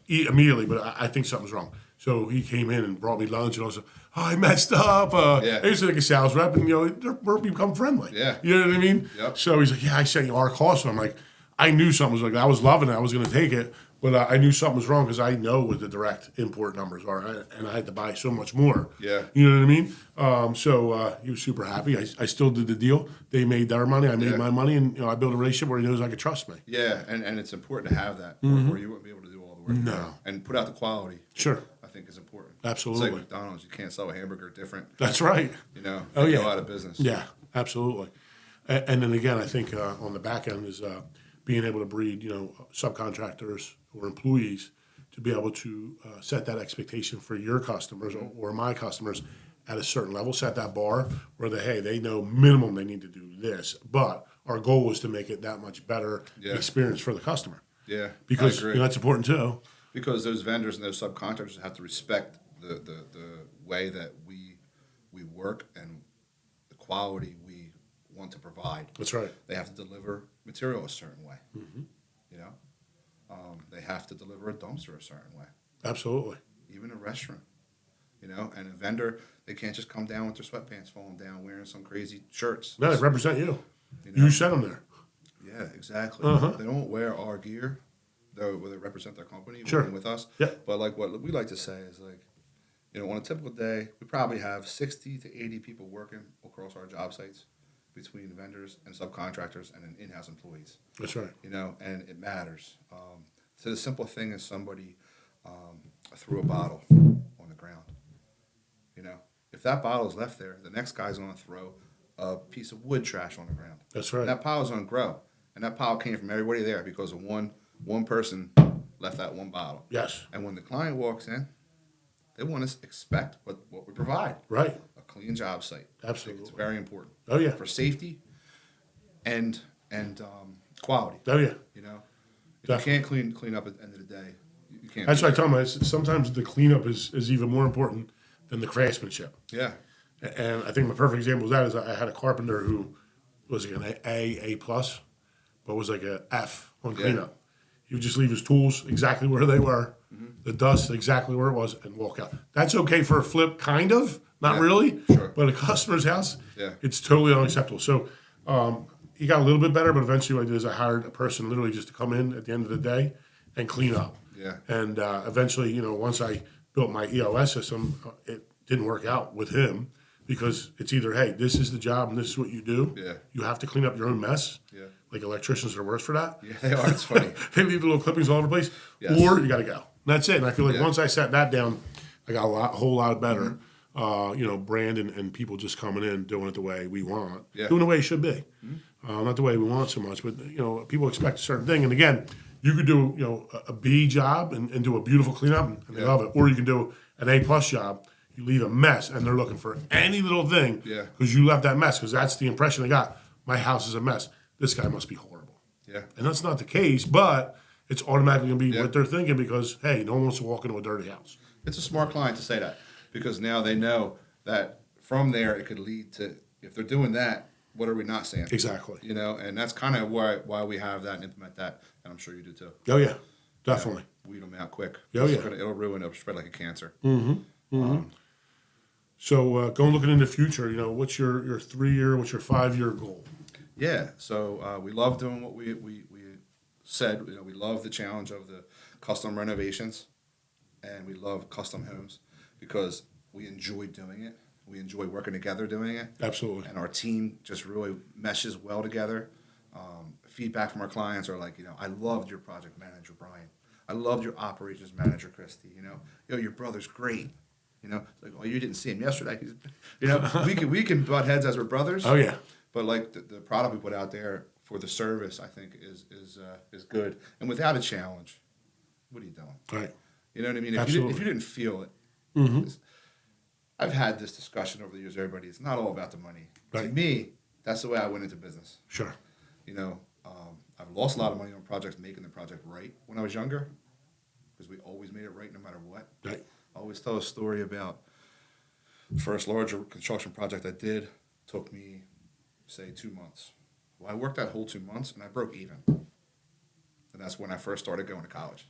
immediately, but I think something's wrong. So he came in and brought me lunch, and I was like, oh, I messed up. I used to like a sales rep, and we become friendly. Yeah. You know what I mean? Yep. So So he's like, yeah, I sent you our cost. So I'm like, I knew something was like, I was loving it. I was going to take it, but I knew something was wrong because I know what the direct import numbers are, and I had to buy so much more. Yeah. You know what I mean? So he was super happy. I still did the deal. They made their money. I made my money, and I built a relationship where he knows I could trust me. yeah, and it's important to have that, or you wouldn't be able to do all the work. No. And put out the quality. Sure. I think is important. Absolutely. It's like McDonald's. You can't sell a hamburger different. That's right. They go out of business. Yeah, absolutely. And then again, I think on the back end is being able to breed, subcontractors or employees to be able to set that expectation for your customers or my customers at a certain level, set that bar where they know minimum they need to do this, but our goal is to make it that much better experience for the customer. Yeah, Because I agree. that's important too. Because those vendors and those subcontractors have to respect the way that we work and the quality we want to provide. That's right. They have to deliver material a certain way. Mm-hmm. They have to deliver a dumpster a certain way. Absolutely. Even a restaurant. And a vendor, they can't just come down with their sweatpants falling down wearing some crazy shirts. No, they represent you. You sent them there. Yeah, exactly. They don't wear our gear, though they represent their company working with us. Yeah. But like what we like to say is like, on a typical day, we probably have 60 to 80 people working across our job sites between vendors and subcontractors and in-house employees. That's right. And it matters. So the simple thing is somebody threw a bottle on the ground. If that bottle is left there, the next guy's going to throw a piece of wood trash on the ground. That's right. And that pile's going to grow. And that pile came from everybody there because of one person left that one bottle. Yes. And when the client walks in, they want to expect what we provide. Right. A clean job site. Absolutely. It's very important. Oh, yeah. For safety and quality. Oh, yeah. If you can't clean up at the end of the day, you can't. That's what I tell them. Sometimes the cleanup is even more important than the craftsmanship. Yeah. And I think my perfect example of that is I had a carpenter who was like an A plus, but was like a F on cleanup. He would just leave his tools exactly where they were, the dust exactly where it was, and walk out. That's okay for a flip, kind of, not really, sure. but a customer's house, Yeah. it's totally unacceptable. So he got a little bit better, but eventually what I did is I hired a person literally just to come in at the end of the day and clean up. Yeah. And eventually, once I built my EOS system, it didn't work out with him because it's either, hey, this is the job and this is what you do. Yeah. You have to clean up your own mess. Yeah. Like electricians are worse for that. Yeah, they are. It's funny. They leave the little clippings all over the place. Yes. Or you got to go. And that's it. And I feel like Yeah. once I sat that down, I got a whole lot better. brand and people just coming in, doing it the way we want, Yeah. doing the way it should be. Not the way we want so much, but, people expect a certain thing. And again, you could do, a B job and do a beautiful cleanup and they love it. Or you can do an A+ job, you leave a mess and they're looking for any little thing because you left that mess, because that's the impression they got. My house is a mess. This guy must be horrible. Yeah. And that's not the case, but it's automatically going to be what they're thinking because, hey, no one wants to walk into a dirty house. It's a smart client to say that, because now they know that from there it could lead to, if they're doing that, what are we not saying? Exactly. And that's kind of why we have that and implement that, and I'm sure you do too. Oh, yeah, definitely. Weed them out quick. Oh, yeah. It'll ruin, it'll spread like a cancer. So going looking into the future, what's your 3-year, what's your 5-year goal? Yeah, so we love doing what we said. We love the challenge of the custom renovations, and we love custom homes because we enjoy doing it. We enjoy working together doing it. Absolutely. And our team just really meshes well together. Feedback from our clients are like, I loved your project manager, Brian. I loved your operations manager, Christy. Your brother's great. Like, oh, you didn't see him yesterday. We can butt heads as we're brothers. Oh, yeah. But like the product we put out there for the service, I think is good. And without a challenge, what are you doing? Right. You know what I mean? If you didn't feel it, I've had this discussion over the years. Everybody, it's not all about the money. Right. To me, that's the way I went into business. Sure. I've lost a lot of money on projects making the project right when I was younger, because we always made it right no matter what. Right. I always tell a story about the first larger construction project I did. Took me, say, 2 months. Well, I worked that whole 2 months and I broke even. And that's when I first started going to college.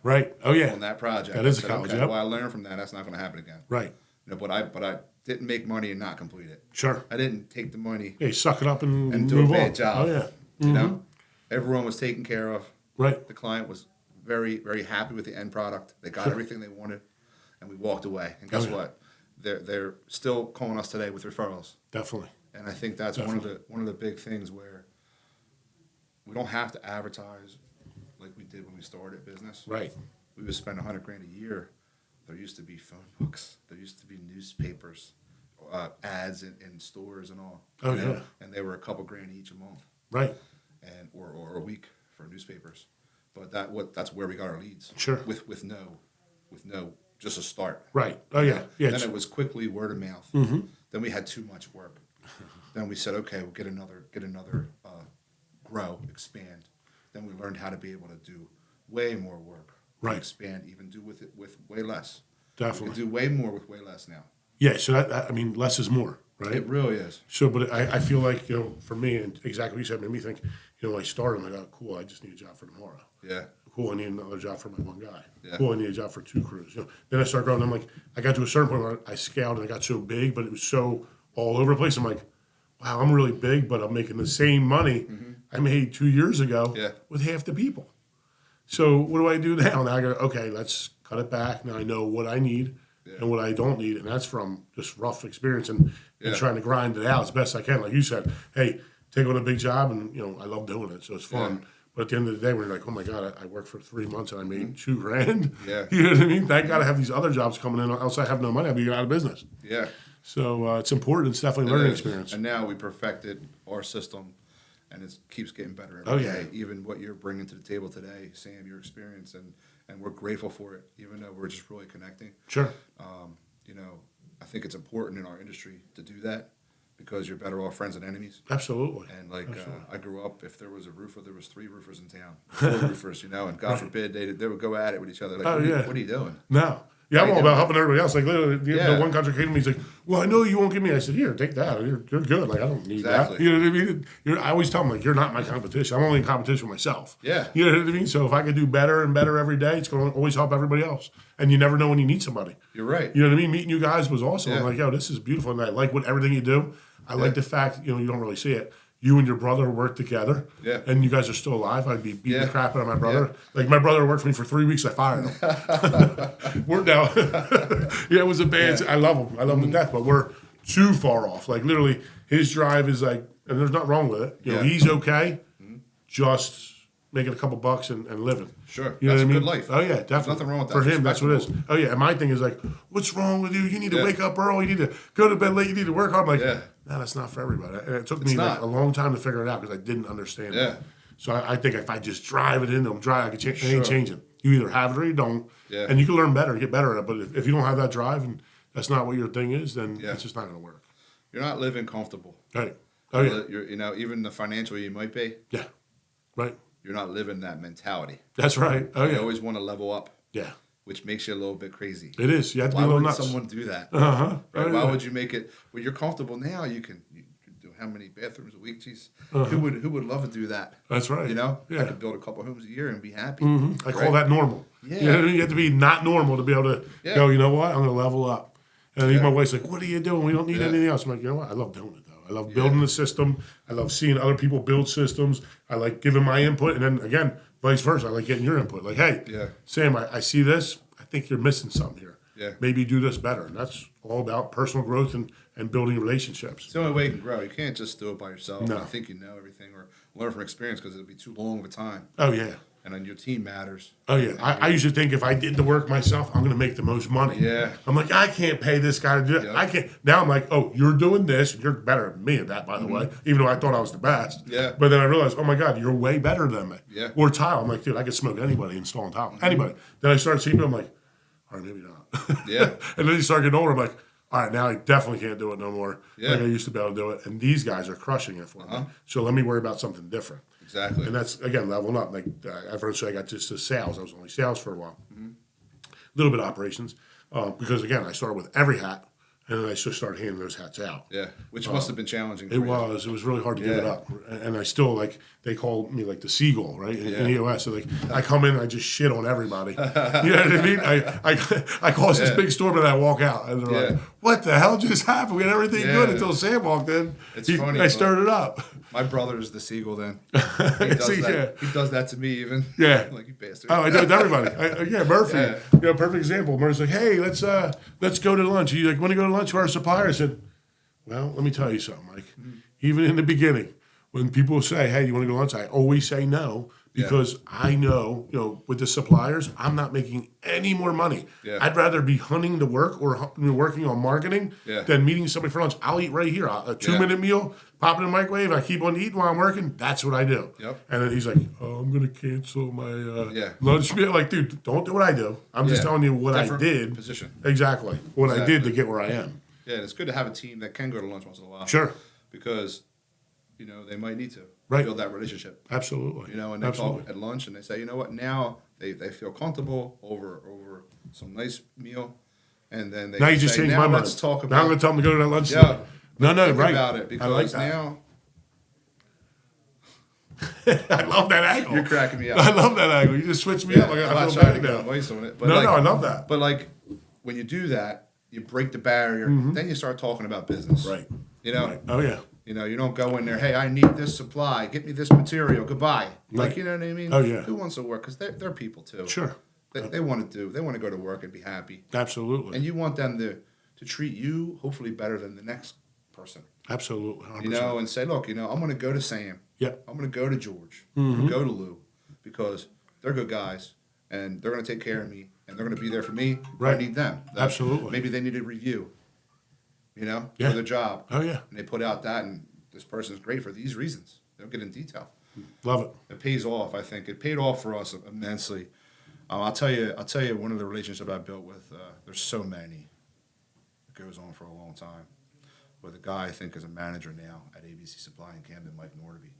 Right. Oh, yeah. On that project. That is a college, okay, yep. well, I learned from that. That's not going to happen again. Right. But I didn't make money and not complete it. Sure. I didn't take the money Yeah, you suck it up and do a move bad on. job. Oh, yeah. Everyone was taken care of. Right. The client was very, very happy with the end product. They got everything they wanted, and we walked away. And guess what? They're still calling us today with referrals. Definitely. And I think that's one of the big things where we don't have to advertise like we did when we started business. Right. We would spend $100,000 a year. There used to be phone books. There used to be newspapers, ads in stores and all. Oh, yeah. And they were a couple grand each a month. Right. And or a week for newspapers. But that's where we got our leads. Sure. With no just a start. Right. Oh, yeah. Yeah. Then it was quickly word of mouth. Then we had too much work. Then we said, okay, we'll get another grow, expand. Then we learned how to be able to do way more work. Right. Expand, even do with way less. Definitely. We can do way more with way less now. Yeah. So that less is more, right? It really is. So, but I feel like, for me, and exactly what you said made me think, I started, I'm like, oh, cool, I just need a job for tomorrow. Yeah. Cool, I need another job for my one guy. Yeah. Cool, I need a job for 2 crews. Then I started growing. I'm like, I got to a certain point where I scaled and I got so big, but it was so all over the place. I'm like, wow, I'm really big, but I'm making the same money I made 2 years ago with half the people. So what do I do now? Now I go, okay, let's cut it back. Now I know what I need and what I don't need, and that's from just rough experience and trying to grind it out as best I can. Like you said, hey, take on a big job, and I love doing it, so it's fun. Yeah. But at the end of the day, we're like, oh my God, I worked for 3 months and I made $2,000. Yeah. You know what I mean? Thank God I have these other jobs coming in, else I have no money, I'd be out of business. Yeah. So it's important. It's definitely a learning experience. And now we perfected our system, and it keeps getting better every day. Even what you're bringing to the table today, Sam, your experience, and we're grateful for it, even though we're just really connecting. Sure. I think it's important in our industry to do that, because you're better off friends than enemies. Absolutely. And I grew up, if there was a roofer, there was 3 roofers in town, 4 roofers, and God forbid they would go at it with each other. Like, what are you doing? No. Yeah, I'm all about helping everybody else. Like, literally, the one contractor came to me, he's like, well, I know you won't give me. I said, here, take that. You're good. Like, I don't need that. You know what I mean? I always tell them, like, you're not my competition. I'm only in competition with myself. Yeah. You know what I mean? So if I could do better and better every day, it's going to always help everybody else. And you never know when you need somebody. You're right. You know what I mean? Meeting you guys was awesome. I'm like, yo, this is beautiful. And I like everything you do. I like the fact, you don't really see it. You and your brother work together, and you guys are still alive. I'd be beating the crap out of my brother. Like, my brother worked for me for 3 weeks. I fired him. We're now. It was a bad. I love him. I love him to death. But we're too far off. Like, literally, his drive is like, and there's nothing wrong with it. He's okay. Just making a couple bucks and living. Sure. You know That's what I a mean? good life. Oh yeah, definitely. There's nothing wrong with that. For It's him, that's what it is. respectable. Oh yeah, and my thing is like, what's wrong with you? You need to wake up early. You need to go to bed late. You need to work hard. I'm like, no, that's not for everybody. And it took me like a long time to figure it out because I didn't understand it. So I think if I just drive it into them, I can change. It ain't changing. You either have it or you don't. Yeah. And you can learn better, get better at it. But if you don't have that drive and that's not what your thing is, then it's just not going to work. You're not living comfortable. Right. Oh yeah. You're, even the financial you might be. Yeah. Right. You're not living that mentality. That's right. Oh yeah. You always want to level up. Yeah. Which makes you a little bit crazy. It is. You have to be Why a little would nuts. someone do that? Uh-huh. Right? Why would you make it? Well, you're comfortable now. You can do how many bathrooms a week? Geez, who would love to do that? That's right. You know, Yeah. I could build a couple homes a year and be happy. I call that normal. Yeah. You know what I mean? You have to be not normal to be able to go, you know what? I'm going to level up. And even my wife's like, what are you doing? We don't need anything else. I'm like, you know what? I love doing it, though. I love building the system. I love seeing other people build systems. I like giving my input. And then, again, vice versa. I like getting your input. Like, hey, Sam, I see this. I think you're missing something here. Yeah. Maybe do this better. And that's all about personal growth and building relationships. It's the only way you can grow. You can't just do it by yourself. No. And think you know everything or learn from experience because it'll be too long of a time. Oh, yeah. And then your team matters. Oh, yeah. I usually think if I did the work myself, I'm going to make the most money. Yeah. I'm like, I can't pay this guy to do that. I can't. Now I'm like, oh, you're doing this. You're better than me at that, by the way, even though I thought I was the best. Yeah. But then I realized, oh, my God, you're way better than me. Yeah. Or tile. I'm like, dude, I could smoke anybody installing tile. Anybody. Then I started seeing people. I'm like, all right, maybe not. Yeah. And then you start getting older. I'm like, all right, now I definitely can't do it no more Yeah. like I used to be able to do it. And these guys are crushing it for me. So let me worry about something different. Exactly. And that's, again, leveling up. Like, I've heard say I got just to sales. I was only sales for a while. A little bit of operations. Because, again, I started with every hat, and then I just started handing those hats out. Yeah, which must have been challenging. It was. It was really hard to give it up. And I still, like, they call me, like, the seagull, right, in EOS. So, like, I come in and I just shit on everybody. You know what I mean? I cause this big storm and I walk out. And they're like, what the hell just happened? We had everything good until Sam walked in. It's funny. I stirred it up. My brother's the seagull then. He does that to me even. Yeah. Like, you bastard. Oh, I do it to everybody. Murphy. Yeah. You know, perfect example. Murphy's like, hey, let's go to lunch. You like, want to go to lunch with our supplier? I said, well, let me tell you something, Mike. Even in the beginning, when people say, hey, you want to go to lunch? I always say no because I know, with the suppliers, I'm not making any more money. Yeah. I'd rather be hunting to work or working on marketing than meeting somebody for lunch. I'll eat right here. A 2-minute meal, pop it in the microwave. I keep on eating while I'm working. That's what I do. Yep. And then he's like, oh, I'm going to cancel my lunch meal. Like, dude, don't do what I do. I'm just telling you what Different I did. Position. Exactly. What I did to get where I am. Yeah, and it's good to have a team that can go to lunch once in a while. Sure. Because, they might need to build that relationship. Absolutely. And they talk at lunch and they say, you know what, now they feel comfortable over some nice meal. And then they now you just say, changed now my mind. let's talk about. Now I'm going to tell them to go to that lunch. Yeah. No, think right. about it because I like that. now. I love that angle. You're cracking me up. I love that angle. You just switched me up. I'm I not feel trying bad to now. get waste on it. But No, I love that. But like when you do that, you break the barrier. Then you start talking about business. Right. Right. Oh, yeah. You don't go in there, hey, I need this supply. Get me this material. Goodbye. Right. Like, you know what I mean? Oh, yeah. Who wants to work? Because they're people, too. Sure. They want to go to work and be happy. Absolutely. And you want them to treat you, hopefully, better than the next person. Absolutely. 100%. And say, look, I'm going to go to Sam. Yep. I'm going to go to George. I'm going to go to Lou because they're good guys and they're going to take care of me and they're going to be there for me. Right. I need them. Absolutely. Maybe they need a review, for their job. Oh, yeah. And they put out that, and this person's great for these reasons. They'll get in detail. Love it. It pays off, I think. It paid off for us immensely. I'll tell you one of the relationships I built with, there's so many. It goes on for a long time. With a guy I think is a manager now at ABC Supply in Camden, Mike Norby.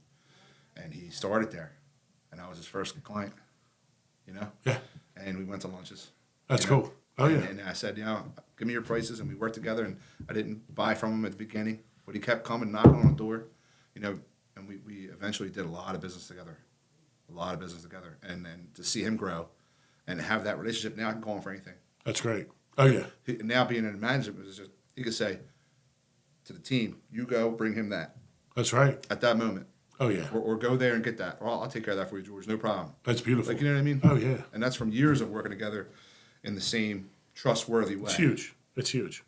And he started there. And I was his first client, Yeah. And we went to lunches. That's cool. Oh, yeah. And I said, give me your prices, and we worked together. And I didn't buy from him at the beginning, but he kept coming, knocking on the door, and we eventually did a lot of business together. And then to see him grow and have that relationship, now I can call him for anything. That's great. Oh, yeah. Now being in management, is just, he could say to the team, you go bring him that. That's right. At that moment. Oh, yeah. Or go there and get that. Or I'll take care of that for you, George. No problem. That's beautiful. Like, you know what I mean? Oh, yeah. And that's from years of working together in the same trustworthy way. It's huge. It's huge.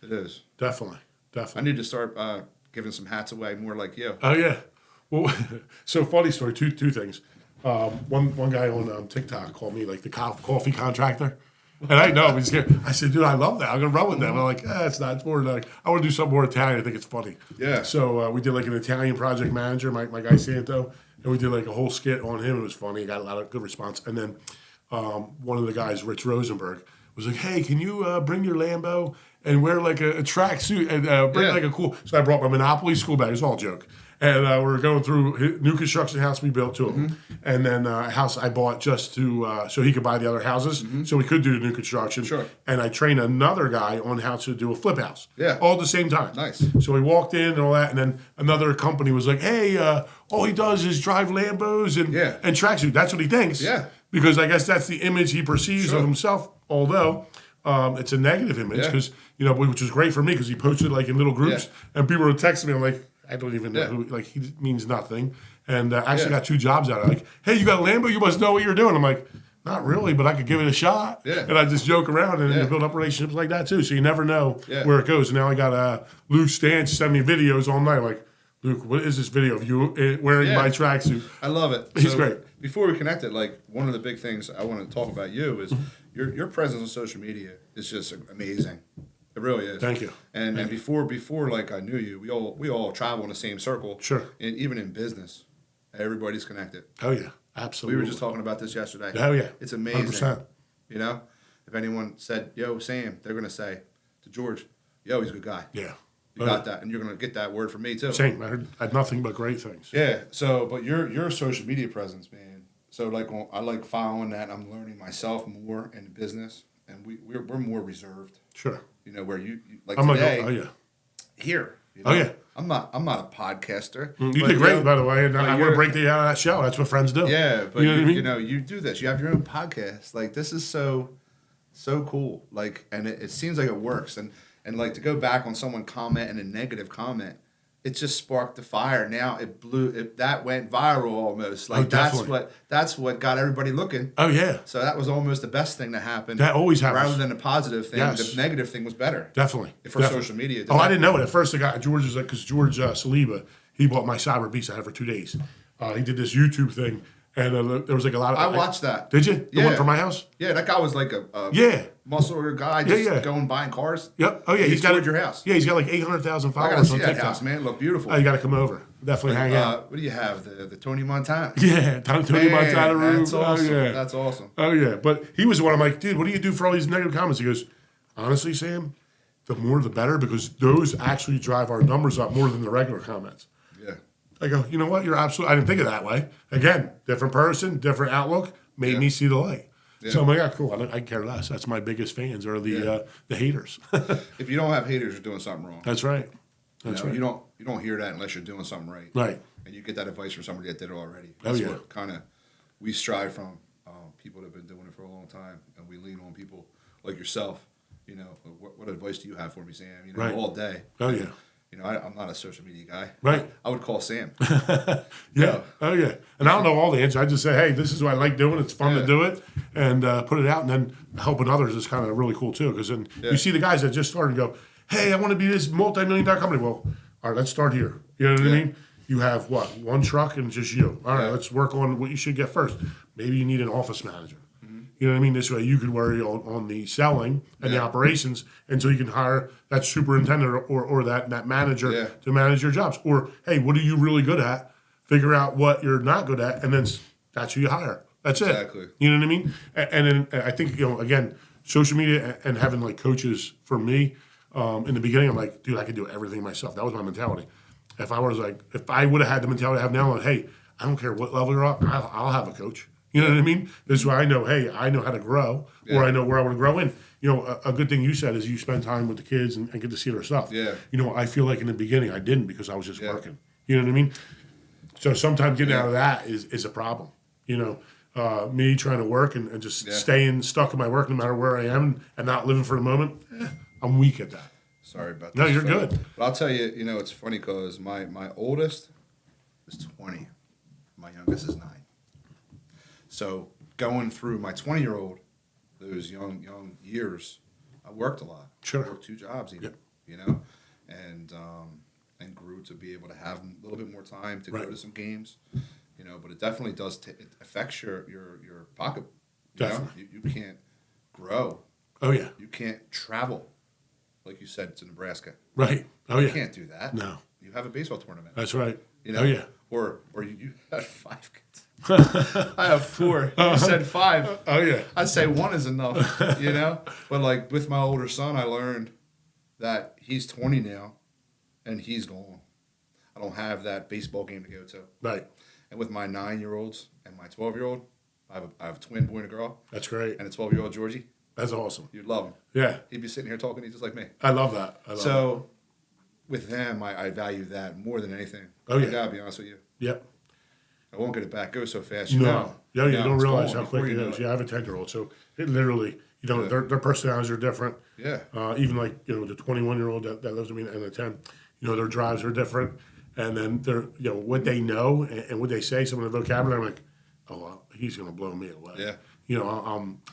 It is. Definitely. I need to start giving some hats away more like you. Oh, yeah. Well, so funny story, two things. One guy on TikTok called me like the coffee contractor. And I know he's here. I said, dude, I love that. I'm gonna run with that. I'm like, it's not. It's more like I want to do something more Italian. I think it's funny. Yeah. So we did like an Italian project manager, my guy Santo, and we did like a whole skit on him. It was funny. Got a lot of good response. And then one of the guys, Rich Rosenberg, was like, hey, can you bring your Lambo and wear like a tracksuit and bring like a cool. So I brought my Monopoly school bag. It was all a joke. And we're going through new construction house we built to him, and then a house I bought just to so he could buy the other houses, so we could do the new construction. Sure. And I trained another guy on how to do a flip house. Yeah. All at the same time. Nice. So we walked in and all that, and then another company was like, "Hey, all he does is drive Lambos and tracksuit." That's what he thinks. Yeah. Because I guess that's the image he perceives of himself. Although it's a negative image, because which was great for me because he posted like in little groups, and people were texting me. I'm like, I don't even know who, like, he means nothing. And I actually got 2 jobs out of it. Like, hey, you got a Lambo? You must know what you're doing. I'm like, not really, but I could give it a shot. Yeah. And I just joke around and build up relationships like that, too. So you never know where it goes. And now I got Luke Stance send me videos all night. Like, Luke, what is this video of you wearing my tracksuit? I love it. He's great. Before we connected, like, one of the big things I want to talk about you is your presence on social media is just amazing. It really is. Thank you. And before like I knew you, we all travel in the same circle. Sure. And even in business, everybody's connected. Oh, yeah. Absolutely. We were just talking about this yesterday. Oh, yeah. It's amazing. 100%. You know, if anyone said, "Yo, Sam," they're gonna say to George, "Yo, he's a good guy." Yeah. You got that, and you're gonna get that word from me too. Same. I had nothing but great things. Yeah. So, but your social media presence, man. So like I like following that. I'm learning myself more in business, and we're more reserved. Sure. You know, where you like I'm today. like, oh, yeah. Here. You know, Oh, yeah. I'm not a podcaster. You but, did great, you know, by the way. And I want you're- to break the out of that show. That's what friends do. Yeah, but you know what I mean? You do this. You have your own podcast. Like, this is so cool. Like, and it seems like it works. And like, to go back on someone commenting a negative comment, it just sparked the fire. Now that went viral almost. Like, that's what got everybody looking. Oh, yeah. So that was almost the best thing that happened. That always happens. Rather than the positive thing, Yes. the negative thing was better. Definitely. For social media. I didn't know it. At first, the guy, George was like, because George Saliba, he bought my Cyber Beast I had for 2 days. He did this YouTube thing, and there was like a lot of. I watched that. Did you? The one from my house? Yeah, that guy was like a muscular guy just going buying cars. Yep. Oh, yeah. He's got your house. Yeah, he's got like 800,000 I followers gotta see on that TikTok. house, man. It looked beautiful. Oh, you got to come over. Definitely hang out. What do you have? The Tony Montana. Yeah, Tony Montana room. That's awesome. Oh, yeah. That's awesome. Oh, yeah. But he was the one. I'm like, dude, what do you do for all these negative comments? He goes, honestly, Sam, the more the better, because those actually drive our numbers up more than the regular comments. Yeah. I go, you know what? You're absolutely. I didn't think of it that way. Again, different person, different outlook, made me see the light. Yeah. So I'm like, yeah, cool. I care less. That's my biggest fans are the haters. If you don't have haters, you're doing something wrong. That's right. That's right. You don't hear that unless you're doing something right. Right. And you get that advice from somebody that did it already. That's what kind of we strive from. People that have been doing it for a long time, and we lean on people like yourself. You know, what advice do you have for me, Sam? You know, all day. Oh yeah. You know, I'm not a social media guy. Right. I would call Sam. Yeah. Oh, yeah. And I don't know all the answers. I just say, hey, this is what I like doing. It's fun to do it and put it out. And then helping others is kind of really cool, too. Because then you see the guys that just started and go, hey, I want to be this multi-million-dollar company. Well, all right, let's start here. You know what I mean? You have, what, one truck and just you. All right, let's work on what you should get first. Maybe you need an office manager. You know what I mean? This way you could worry on the selling and the operations until you can hire that superintendent or that manager to manage your jobs. Or, hey, what are you really good at? Figure out what you're not good at, and then that's who you hire. That's it. Exactly. You know what I mean? And then I think, again, social media and having, like, coaches for me, in the beginning, I'm like, dude, I could do everything myself. That was my mentality. If I would have had the mentality I have now, like, hey, I don't care what level you're up, I'll have a coach. You know what I mean? This is why I know, hey, I know how to grow, or I know where I want to grow in. You know, a good thing you said is you spend time with the kids and get to see their stuff. Yeah. You know, I feel like in the beginning I didn't because I was just working. You know what I mean? So sometimes getting out of that is a problem. You know, me trying to work and just staying stuck in my work no matter where I am and not living for the moment, I'm weak at that. Sorry about that. No, you're good. But I'll tell you, you know, it's funny because my oldest is 20. My youngest is 9. So going through my 20-year-old, those young years, I worked a lot. Sure. I worked 2 jobs even, you know, and grew to be able to have a little bit more time to go to some games. You you know, but it definitely does. It affects your pocket. You know, Definitely. you can't grow. Oh yeah. You can't travel, like you said, to Nebraska. Right. Oh You yeah. can't do that. No. You have a baseball tournament. That's right. You know. Oh yeah. Or you have 5 kids. I have 4. You said 5. Oh yeah. I'd say 1 is enough. You know. But like with my older son, I learned that he's 20 now, and he's gone. I don't have that baseball game to go to. Right. And with my 9-year-olds and my 12-year-old, I have a twin boy and a girl, That's great. and a 12-year-old Georgie. That's awesome. You'd love him. Yeah. He'd be sitting here talking to you just like me. I love that. I love that. So with them, I value that more than anything. Oh, yeah. I gotta be honest with you. Yep. I won't get it back. It goes so fast. No. Yeah, you don't it's realize gone how quick before it you know is. Yeah, I have a 10-year-old, so it literally, you know, Yeah. their personalities are different. Yeah. Even like, you know, the 21-year-old that lives with me and the 10, you know, their drives are different. And then they're, you know, what they know and what they say, some of the vocabulary, I'm like, oh, well, he's going to blow me away. Yeah. You know,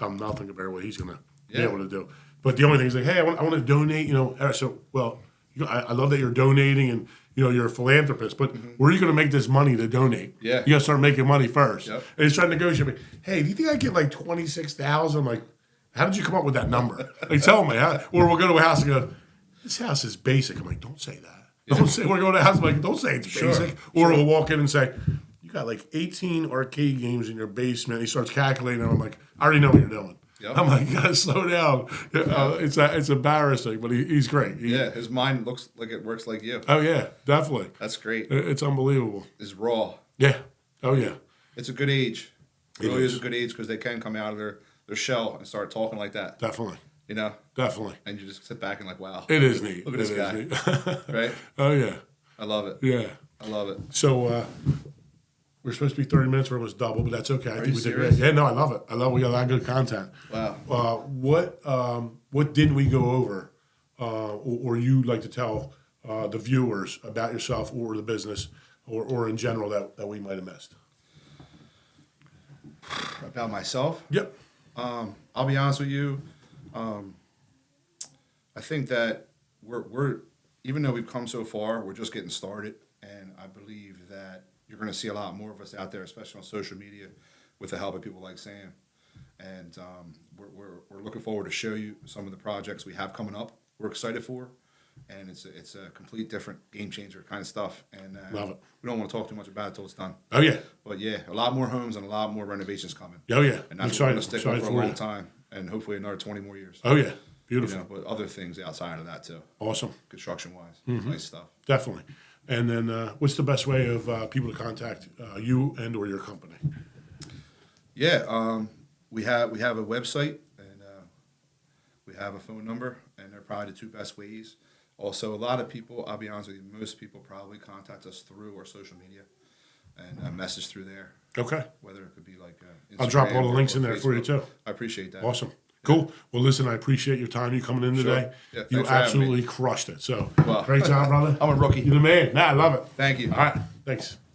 I'm nothing compared to what he's going to be Yeah. able to do. But the only thing is like, hey, I want to donate, you know. So, well, you know, I love that you're donating and, you know, you're a philanthropist, but where are you going to make this money to donate? Yeah. You got to start making money first. Yep. And he's trying to negotiate. Like, hey, do you think I get like 26,000? Like, how did you come up with that number? Like, tell me. Or we'll go to a house and go, this house is basic. I'm like, don't say that. Don't say, we're going to a house. I'm like, don't say it's basic. Or we'll walk in and say, you got like 18 arcade games in your basement. He starts calculating, and I'm like, I already know what you're doing. Yep. I'm like, you got to slow down. It's embarrassing, but he's great. Yeah. His mind looks like it works like you. Oh, yeah, definitely. That's great. It's unbelievable. It's raw. Yeah. Oh, yeah. It's a good age. It It really is. is a good age because they can come out of their shell and start talking like that. Definitely. You know? Definitely. And you just sit back and like, wow. It is neat. Look at this It guy. is neat. Right? Oh, yeah. I love it. Yeah. I love it. So we're supposed to be 30 minutes. We're almost double, but that's okay. I think you we did serious? great. Yeah, no, I love it. I love we got a lot of good content. Wow. What didn't we go over, or you like to tell the viewers about yourself or the business, or in general that we might have missed? About myself? Yep. I'll be honest with you. I think that we're even though we've come so far, we're just getting started, and I believe that you're going to see a lot more of us out there, especially on social media, with the help of people like Sam. And we're looking forward to show you some of the projects we have coming up. We're excited for, and it's a complete different game changer kind of stuff. And Love it. we don't want to talk too much about it until it's done. Oh yeah. But yeah, a lot more homes and a lot more renovations coming. Oh yeah. And that's I'm what we're going excited. to stick Excited with for a for long you. time, and hopefully another 20 more years. Oh yeah. You Beautiful. know, but other things outside of that too, Awesome. construction wise, Mm-hmm. nice stuff. Definitely. And then what's the best way of people to contact you and or your company? Yeah, we have a website and we have a phone number, and they're probably the 2 best ways. Also, a lot of people, I'll be honest with you, most people probably contact us through our social media and message through there. Okay. Whether it could be like I'll drop all the Instagram links or in there for you Facebook. too. I appreciate that. Awesome. Cool. Well, listen, I appreciate your time. You coming in Sure. today. Yeah, You thanks for having me. absolutely crushed it. So Well, great job, brother. I'm a rookie. You're the man. Nah, I love it. Thank you. All right. Thanks.